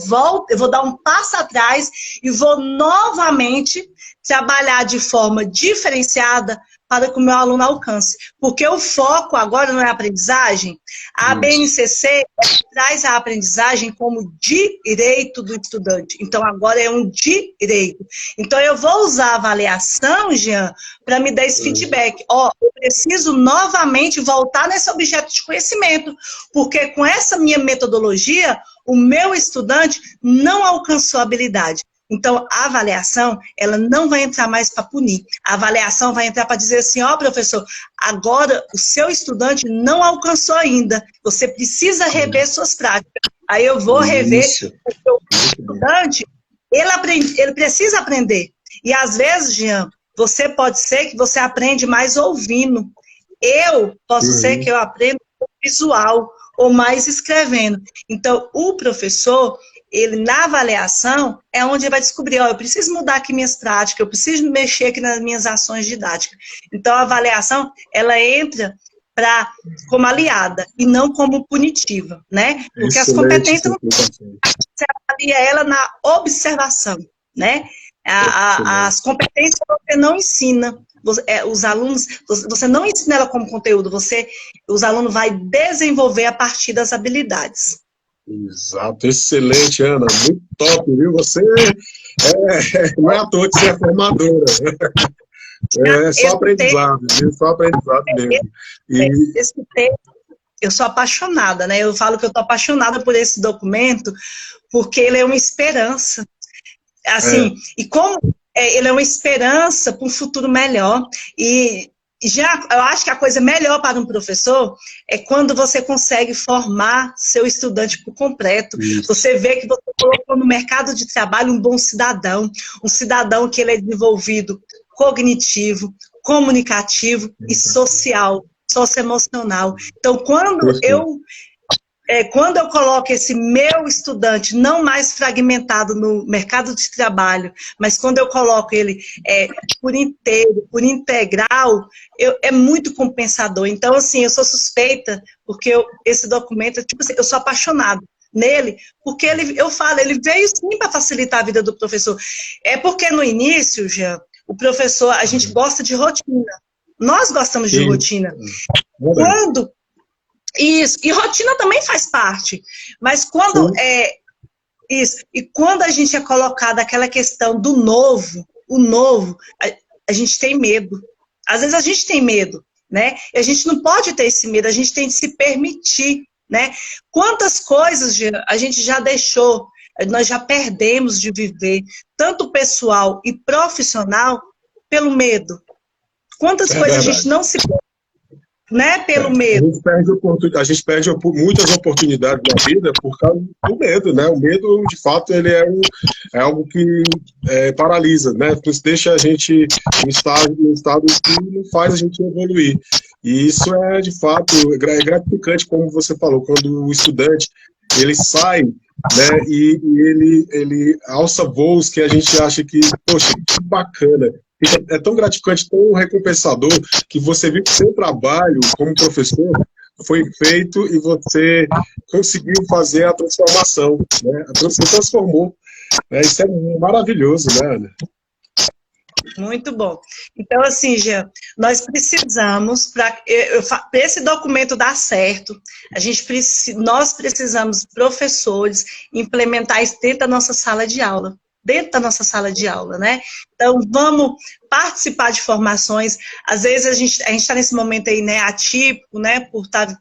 dar um passo atrás e vou novamente trabalhar de forma diferenciada para que o meu aluno alcance. Porque o foco agora não é a aprendizagem. A BNCC traz a aprendizagem como direito do estudante. Então, agora é um direito. Então, eu vou usar a avaliação, Jean, para me dar esse feedback. Eu preciso novamente voltar nesse objeto de conhecimento, porque com essa minha metodologia, o meu estudante não alcançou a habilidade. Então, a avaliação, ela não vai entrar mais para punir. A avaliação vai entrar para dizer assim, professor, agora o seu estudante não alcançou ainda. Você precisa rever suas práticas. Aí eu vou rever o estudante, ele precisa aprender. E às vezes, Jean, pode ser que você aprende mais ouvindo. Eu posso ser que eu aprenda visual ou mais escrevendo. Então, o professor, ele na avaliação é onde ele vai descobrir, eu preciso mudar aqui minhas práticas, eu preciso mexer aqui nas minhas ações didáticas. Então, a avaliação, ela entra como aliada e não como punitiva, né? Porque as competências, você avalia ela na observação, né? As competências você não ensina. Os alunos, você não ensina ela como conteúdo, os alunos vão desenvolver a partir das habilidades. Exato, excelente, Ana, muito top, viu? Você não é à toa que você é formadora. É só aprendizado, viu? Só aprendizado mesmo. Esse texto, eu sou apaixonada, né? Eu falo que eu estou apaixonada por esse documento, porque ele é uma esperança. Assim, e como ele é uma esperança para um futuro melhor. E eu acho que a coisa melhor para um professor é quando você consegue formar seu estudante por completo. Isso. Você vê que você colocou no mercado de trabalho um bom cidadão, um cidadão que ele é desenvolvido cognitivo, comunicativo e social, socioemocional. Então, quando eu quando eu coloco esse meu estudante não mais fragmentado no mercado de trabalho, mas quando eu coloco ele por inteiro, por integral, é muito compensador. Então, assim, eu sou suspeita, porque esse documento, tipo assim, eu sou apaixonada nele, porque eu falo, ele veio sim para facilitar a vida do professor. É porque no início, Jean, o professor, a gente gosta de rotina. Nós gostamos de rotina. Quando... Isso, e rotina também faz parte. Mas quando isso, e quando a gente é colocado aquela questão do novo, o novo, a gente tem medo. Às vezes a gente tem medo, né? E a gente não pode ter esse medo, a gente tem que se permitir, né? Quantas coisas a gente já deixou, nós já perdemos de viver, tanto pessoal e profissional, pelo medo. Quantas coisas a gente não se... Né, pelo medo. A gente perde muitas oportunidades na vida por causa do medo, né? O medo, de fato, ele é algo que paralisa, né? Deixa a gente em um estado que não faz a gente evoluir. E isso é, de fato, gratificante, como você falou, quando o estudante ele sai, né, e ele alça voos que a gente acha que, poxa, que bacana. É tão gratificante, tão recompensador, que você viu que seu trabalho como professor foi feito e você conseguiu fazer a transformação, né? Você transformou. Né? Isso é maravilhoso, né, Ana? Muito bom. Então, assim, Jean, nós precisamos, para esse documento dar certo, nós precisamos, professores, implementar isso dentro da nossa sala de aula. Dentro da nossa sala de aula, né? Então, vamos participar de formações. Às vezes, a gente está nesse momento aí, né, atípico, né, por estar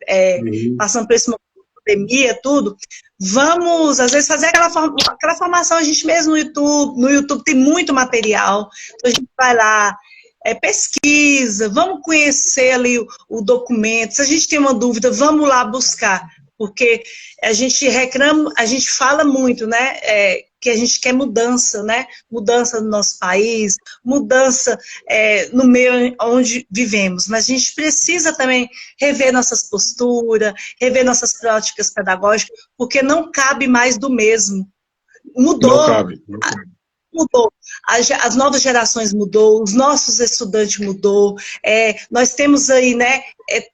passando por esse momento de pandemia, tudo. Vamos, às vezes, fazer aquela formação a gente mesmo no YouTube. No YouTube tem muito material. Então, a gente vai lá, pesquisa, vamos conhecer ali o documento. Se a gente tem uma dúvida, vamos lá buscar. Porque a gente reclama, a gente fala muito, né, que a gente quer mudança, né, mudança no nosso país, mudança no meio onde vivemos, mas a gente precisa também rever nossas posturas, rever nossas práticas pedagógicas, porque não cabe mais do mesmo. Mudou. Não cabe, não cabe. Mudou. As novas gerações mudou, os nossos estudantes mudou, nós temos aí, né,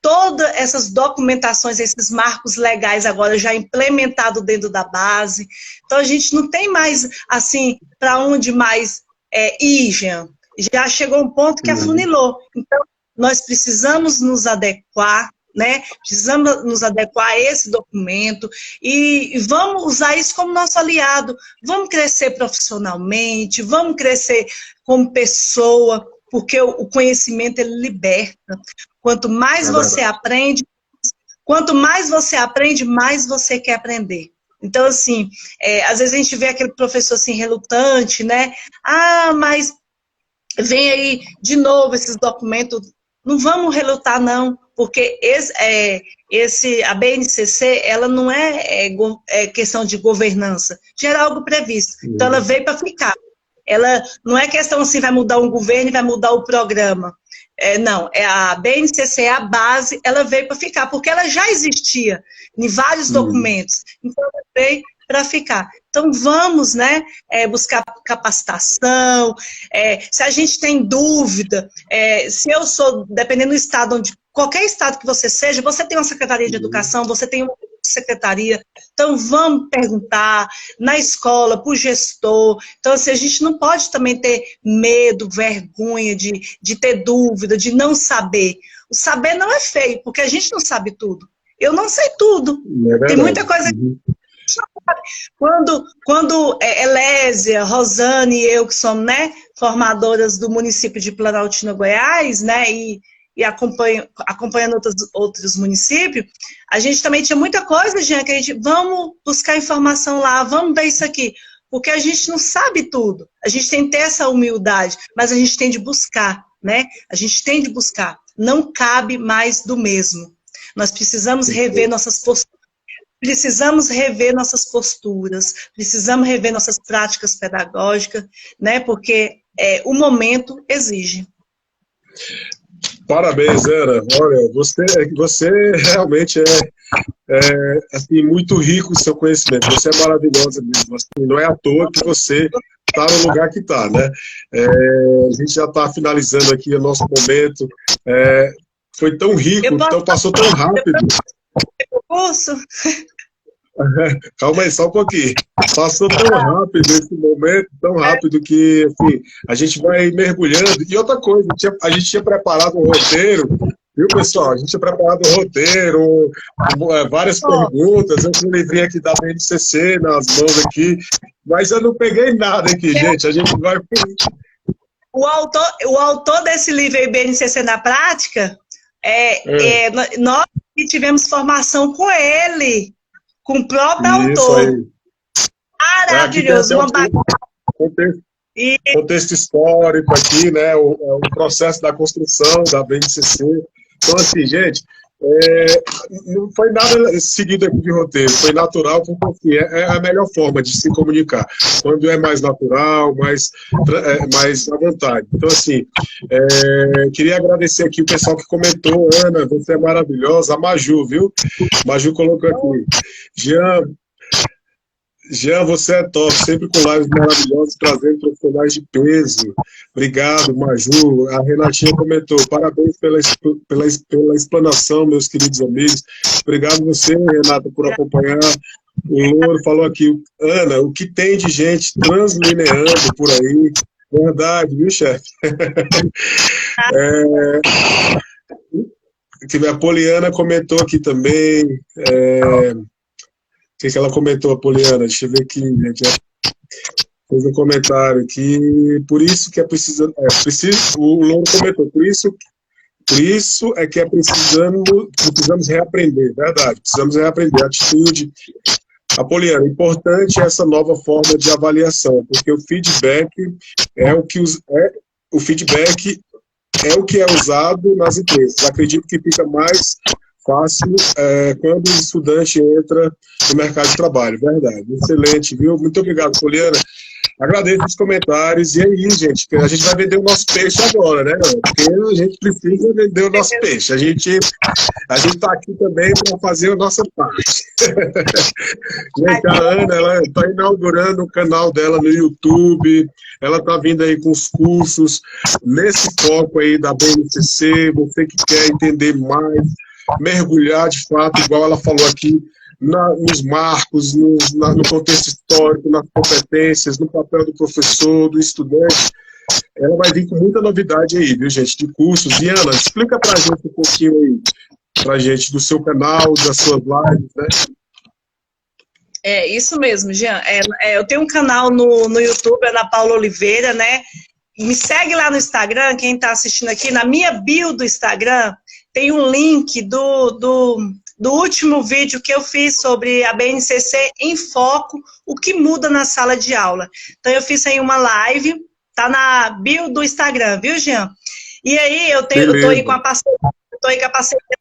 todas essas documentações, esses marcos legais agora já implementados dentro da base. Então a gente não tem mais, assim, para onde mais ir, Jean. Já chegou um ponto que afunilou. Então nós precisamos nos adequar, né? Precisamos nos adequar a esse documento e vamos usar isso como nosso aliado. Vamos crescer profissionalmente, vamos crescer como pessoa, porque o conhecimento ele liberta. Quanto mais você aprende, mais você quer aprender. Então, assim, às vezes a gente vê aquele professor assim relutante, né? Ah, mas vem aí de novo esses documentos. Não vamos relutar, não, porque a BNCC, ela não é questão de governança, já era algo previsto. Então, ela veio para ficar. Ela não é questão assim, vai mudar um governo e vai mudar o programa. Não, a BNCC é a base, ela veio para ficar, porque ela já existia em vários documentos. Então, ela veio para ficar. Então, vamos, né, buscar capacitação, se a gente tem dúvida, se eu sou, dependendo do estado, qualquer estado que você seja, você tem uma secretaria de educação, você tem uma secretaria, então vamos perguntar na escola, para o gestor. Então, assim, a gente não pode também ter medo, vergonha de ter dúvida, de não saber. O saber não é feio, porque a gente não sabe tudo. Eu não sei tudo. Tem muita coisa que Quando Elésia, Rosane e eu, que somos, né, formadoras do município de Planaltina, Goiás, né, e acompanhando outros municípios, a gente também tinha muita coisa, Jean, que a gente, vamos buscar informação lá, vamos ver isso aqui, porque a gente não sabe tudo, a gente tem que ter essa humildade, mas a gente tem de buscar, né, a gente tem de buscar, não cabe mais do mesmo. Nós precisamos rever nossas posturas. Precisamos rever nossas posturas, precisamos rever nossas práticas pedagógicas, né? Porque o momento exige. Parabéns, Ana. Olha, você realmente assim, muito rico o seu conhecimento. Você é maravilhosa mesmo. Assim, não é à toa que você está no lugar que está, né? A gente já está finalizando aqui o nosso momento. Foi tão rico, então passou tão rápido. Curso? Calma aí, só um pouquinho. Passou tão rápido esse momento, tão rápido que, assim, a gente vai mergulhando. E outra coisa, a gente tinha preparado um roteiro, viu, pessoal? A gente tinha preparado um roteiro, várias perguntas. Eu tenho um livrinho aqui da BNCC nas mãos aqui, mas eu não peguei nada aqui, gente. A gente vai... O autor desse livro aí, BNCC na Prática, nós tivemos formação com ele. Com o próprio autor. Aí. Maravilhoso. Contexto histórico aqui, né? O processo da construção da BNCC. Então, assim, gente, não foi nada seguido aqui de roteiro, foi natural, porque assim, é a melhor forma de se comunicar. Quando é mais natural, mais à vontade. Então, assim, queria agradecer aqui o pessoal que comentou. Ana, você é maravilhosa. A Maju, viu? Maju colocou aqui. Jean, você é top, sempre com lives maravilhosas, trazendo profissionais de peso. Obrigado, Maju. A Renatinha comentou, parabéns pela explanação, meus queridos amigos. Obrigado você, Renata, por acompanhar. O Louro falou aqui, Ana, o que tem de gente translineando por aí? Verdade, viu, chefe? A Poliana comentou aqui também. O que ela comentou, a Poliana? Deixa eu ver aqui, gente. Fez um comentário que por isso que é preciso. O Louro comentou, por isso é que precisamos reaprender, verdade, precisamos reaprender a atitude. A Poliana, importante é essa nova forma de avaliação, porque o feedback é o que é usado nas empresas. Acredito que fica mais fácil quando o estudante entra no mercado de trabalho. Verdade. Excelente, viu? Muito obrigado, Poliana. Agradeço os comentários. E aí, gente, a gente vai vender o nosso peixe agora, né? Porque a gente precisa vender o nosso peixe. A gente está aqui também para fazer a nossa parte. Gente, a Ana, ela está inaugurando o canal dela no YouTube. Ela está vindo aí com os cursos nesse foco aí da BNCC. Você que quer entender mais, mergulhar de fato, igual ela falou aqui, nos marcos, no contexto histórico, nas competências, no papel do professor, do estudante. Ela vai vir com muita novidade aí, viu, gente, de cursos. E, Ana, explica pra gente um pouquinho aí, pra gente, do seu canal, das suas lives, né? Isso mesmo, Jean. Eu tenho um canal no YouTube, Ana Paula Oliveira, né? Me segue lá no Instagram, quem tá assistindo aqui, na minha bio do Instagram, tem um link do último vídeo que eu fiz sobre a BNCC em foco, o que muda na sala de aula. Então, eu fiz aí uma live, tá na bio do Instagram, viu, Jean? E aí, eu tô aí com a parceria,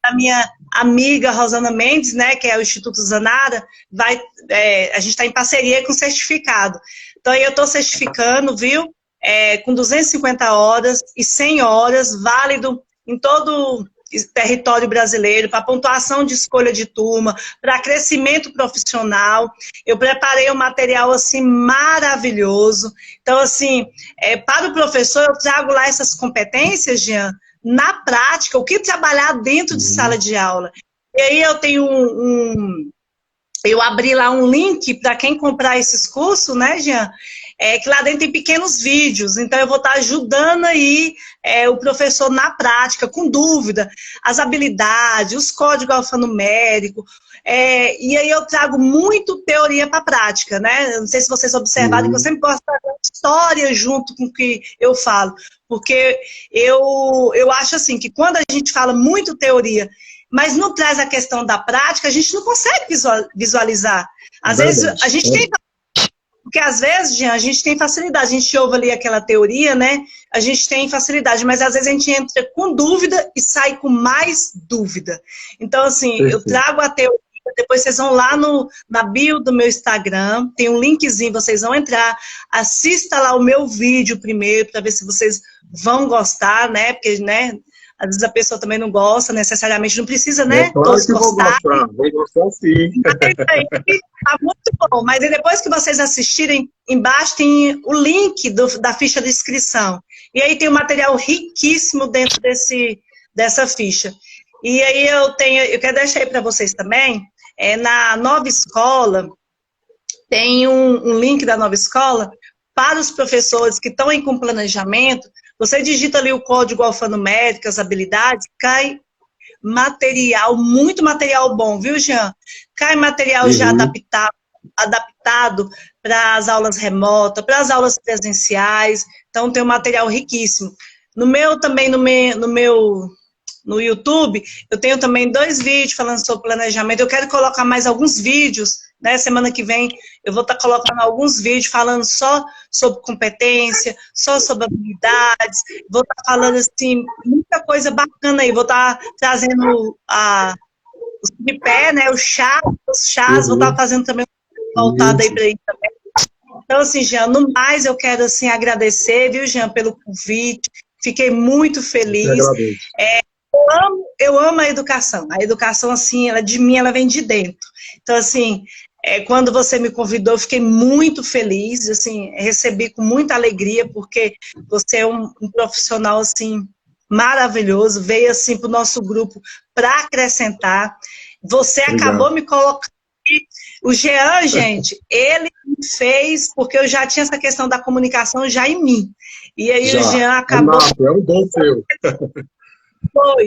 da minha amiga Rosana Mendes, né, que é o Instituto Zanara, a gente está em parceria com certificado. Então, aí eu estou certificando, viu? Com 250 horas e 100 horas, válido em todo território brasileiro, para pontuação de escolha de turma, para crescimento profissional. Eu preparei um material, assim, maravilhoso. Então, assim, para o professor, eu trago lá essas competências, Jean, na prática, o que trabalhar dentro de sala de aula. E aí eu tenho eu abri lá um link para quem comprar esses cursos, né, Jean? Que lá dentro tem pequenos vídeos, então eu vou estar ajudando aí o professor na prática, com dúvida, as habilidades, os códigos alfanuméricos, e aí eu trago muito teoria para a prática, né? Não sei se vocês observaram, que eu sempre gosto da história junto com o que eu falo, porque eu acho assim, que quando a gente fala muito teoria, mas não traz a questão da prática, a gente não consegue visualizar. Às vezes a gente tem... Porque às vezes, Jean, a gente tem facilidade, a gente ouve ali aquela teoria, né? A gente tem facilidade, mas às vezes a gente entra com dúvida e sai com mais dúvida. Então, assim, eu trago a teoria, depois vocês vão lá na bio do meu Instagram, tem um linkzinho, vocês vão entrar, assista lá o meu vídeo primeiro, para ver se vocês vão gostar, né? Porque, né, às vezes a pessoa também não gosta necessariamente, não precisa, né? Claro Todos que gostar. vou gostar sim. Mas aí tá muito bom. Mas aí depois que vocês assistirem, embaixo tem o link da ficha de inscrição. E aí tem um material riquíssimo dentro dessa ficha. E aí eu quero deixar aí para vocês também, na Nova Escola, tem um link da Nova Escola para os professores que estão aí com planejamento. Você digita ali o código alfanumérico, habilidades, cai material, muito material bom, viu, Jean? Cai material já adaptado para as aulas remotas, para as aulas presenciais. Então, tem um material riquíssimo. No YouTube, eu tenho também 2 vídeos falando sobre planejamento. Eu quero colocar mais alguns vídeos, né? Semana que vem eu vou estar colocando alguns vídeos falando só sobre competência, só sobre habilidades. Vou estar falando, assim, muita coisa bacana aí. Vou estar trazendo os tripé, né? Os chás, vou estar fazendo também voltado aí para aí também. Então, assim, Jean, no mais eu quero, assim, agradecer, viu, Jean, pelo convite. Fiquei muito feliz. Eu amo a educação. A educação, assim, ela de mim, ela vem de dentro. Então, assim, quando você me convidou, eu fiquei muito feliz, assim, recebi com muita alegria, porque você é um profissional, assim, maravilhoso, veio, assim, para o nosso grupo para acrescentar. Você acabou me colocando. O Jean, gente, ele me fez, porque eu já tinha essa questão da comunicação já em mim. E aí o Jean acabou... É um dom seu.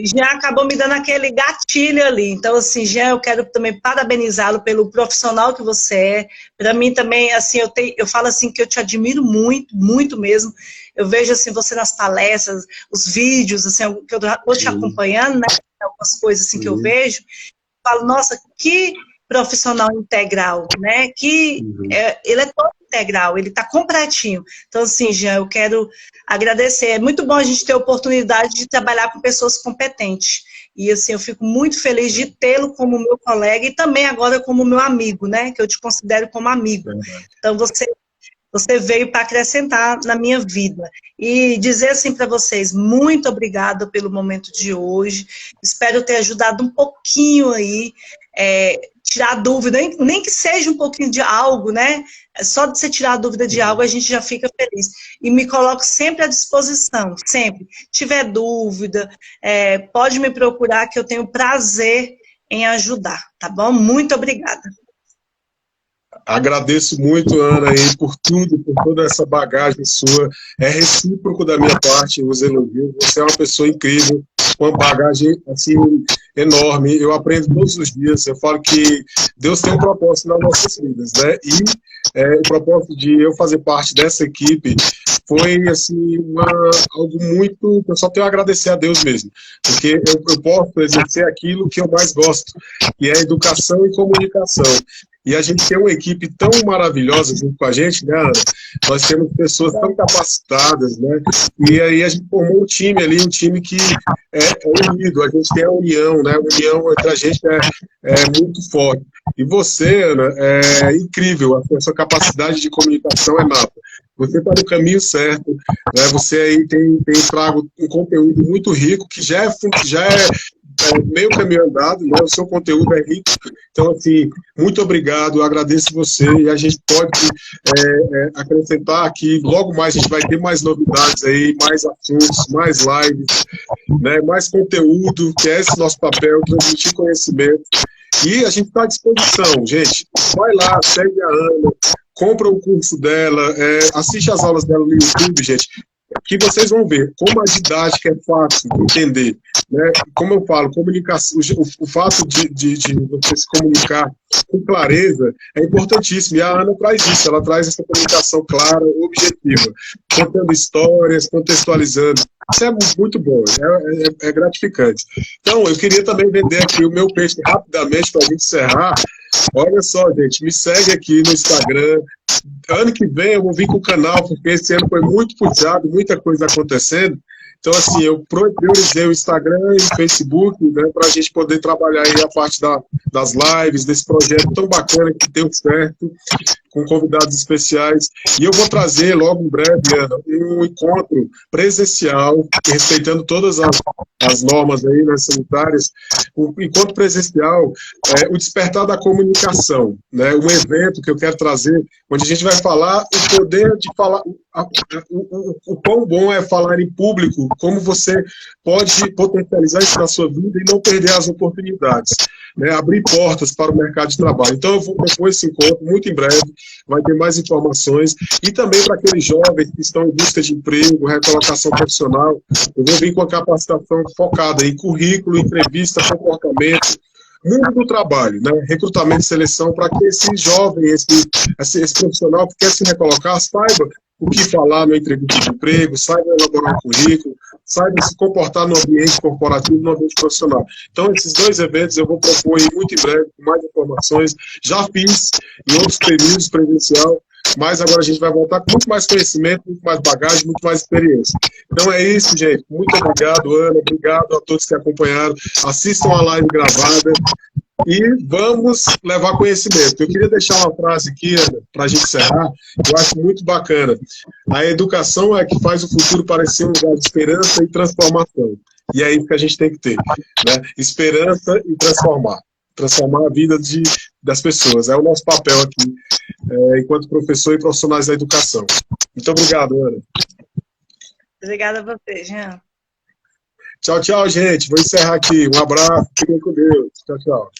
Já acabou me dando aquele gatilho ali. Então, assim, Jean, eu quero também parabenizá-lo pelo profissional que você é. Para mim também, assim, eu falo assim que eu te admiro muito, muito mesmo. Eu vejo, assim, você nas palestras, os vídeos, assim, que eu vou te acompanhando, né? Algumas coisas, assim, que eu vejo. Eu falo, nossa, que profissional integral, né? Ele é todo integral, ele está completinho. Então, assim, Jean, eu quero agradecer. É muito bom a gente ter a oportunidade de trabalhar com pessoas competentes. E, assim, eu fico muito feliz de tê-lo como meu colega e também agora como meu amigo, né? Que eu te considero como amigo. Então, você veio para acrescentar na minha vida. E dizer assim para vocês, muito obrigada pelo momento de hoje. Espero ter ajudado um pouquinho aí, tirar dúvida, nem que seja um pouquinho de algo, né? Só de você tirar a dúvida de algo, a gente já fica feliz. E me coloco sempre à disposição, sempre. Tiver dúvida, pode me procurar que eu tenho prazer em ajudar, tá bom? Muito obrigada. Agradeço muito, Ana, aí, por tudo, por toda essa bagagem sua. É recíproco da minha parte os elogios. Você é uma pessoa incrível, com uma bagagem assim, enorme. Eu aprendo todos os dias. Eu falo que Deus tem um propósito nas nossas vidas, né? E o propósito de eu fazer parte dessa equipe foi assim, algo muito... Eu só tenho a agradecer a Deus mesmo, porque eu posso exercer aquilo que eu mais gosto, que é educação e comunicação. E a gente tem uma equipe tão maravilhosa junto com a gente, né, Ana? Nós temos pessoas tão capacitadas, né? E aí a gente formou um time ali, um time que é unido, a gente tem a união, né? A união entre a gente é muito forte. E você, Ana, é incrível, a sua capacidade de comunicação é nata. Você está no caminho certo, né? Você aí tem trago um conteúdo muito rico, que já é meio caminho andado, né? O seu conteúdo é rico. Então, assim, muito obrigado, eu agradeço você, e a gente pode acrescentar que logo mais a gente vai ter mais novidades aí, mais assuntos, mais lives, né? Mais conteúdo, que é esse nosso papel, transmitir conhecimento. E a gente está à disposição, gente. Vai lá, segue a Ana, compra o curso dela, assiste as aulas dela no YouTube, gente, que vocês vão ver como a didática é fácil de entender, né? Como eu falo, comunicação, o fato de você se comunicar com clareza é importantíssimo, e a Ana traz isso, ela traz essa comunicação clara, objetiva, contando histórias, contextualizando. Isso é muito bom, é gratificante. Então, eu queria também vender aqui o meu peixe rapidamente para a gente encerrar. Olha só, gente, me segue aqui no Instagram. Ano que vem eu vou vir com o canal, porque esse ano foi muito puxado, muita coisa acontecendo. Então, assim, eu priorizei o Instagram e o Facebook, né, para a gente poder trabalhar aí a parte das lives, desse projeto tão bacana que deu certo, com convidados especiais. E eu vou trazer logo em breve, Ana, um encontro presencial, respeitando todas as normas aí, né, sanitárias, um encontro presencial, o Despertar da Comunicação, né, um evento que eu quero trazer, onde a gente vai falar o poder de falar, o quão bom é falar em público, como você pode potencializar isso na sua vida e não perder as oportunidades, né, abrir portas para o mercado de trabalho. Então eu vou propor esse encontro muito em breve, vai ter mais informações, e também para aqueles jovens que estão em busca de emprego, recolocação profissional, eu vou vir com a capacitação focada em currículo, entrevista, comportamento, mundo do trabalho, né? Recrutamento e seleção, para que esse jovem, esse profissional que quer se recolocar, saiba o que falar na entrevista de emprego, saiba elaborar um currículo, saiba se comportar no ambiente corporativo, no ambiente profissional. Então, esses dois eventos eu vou propor aí muito em breve, com mais informações. Já fiz em outros períodos presencial, mas agora a gente vai voltar com muito mais conhecimento, muito mais bagagem, muito mais experiência. Então é isso, gente. Muito obrigado, Ana. Obrigado a todos que acompanharam. Assistam a live gravada e vamos levar conhecimento. Eu queria deixar uma frase aqui, Ana, para a gente encerrar, que eu acho muito bacana. A educação é que faz o futuro parecer um lugar de esperança e transformação. E é isso que a gente tem que ter, né? Esperança e transformar a vida das pessoas. É o nosso papel aqui, enquanto professor e profissionais da educação. Muito obrigado, Ana. Obrigada a você, Jean. Tchau, tchau, gente. Vou encerrar aqui. Um abraço. Fiquem com Deus. Tchau, tchau.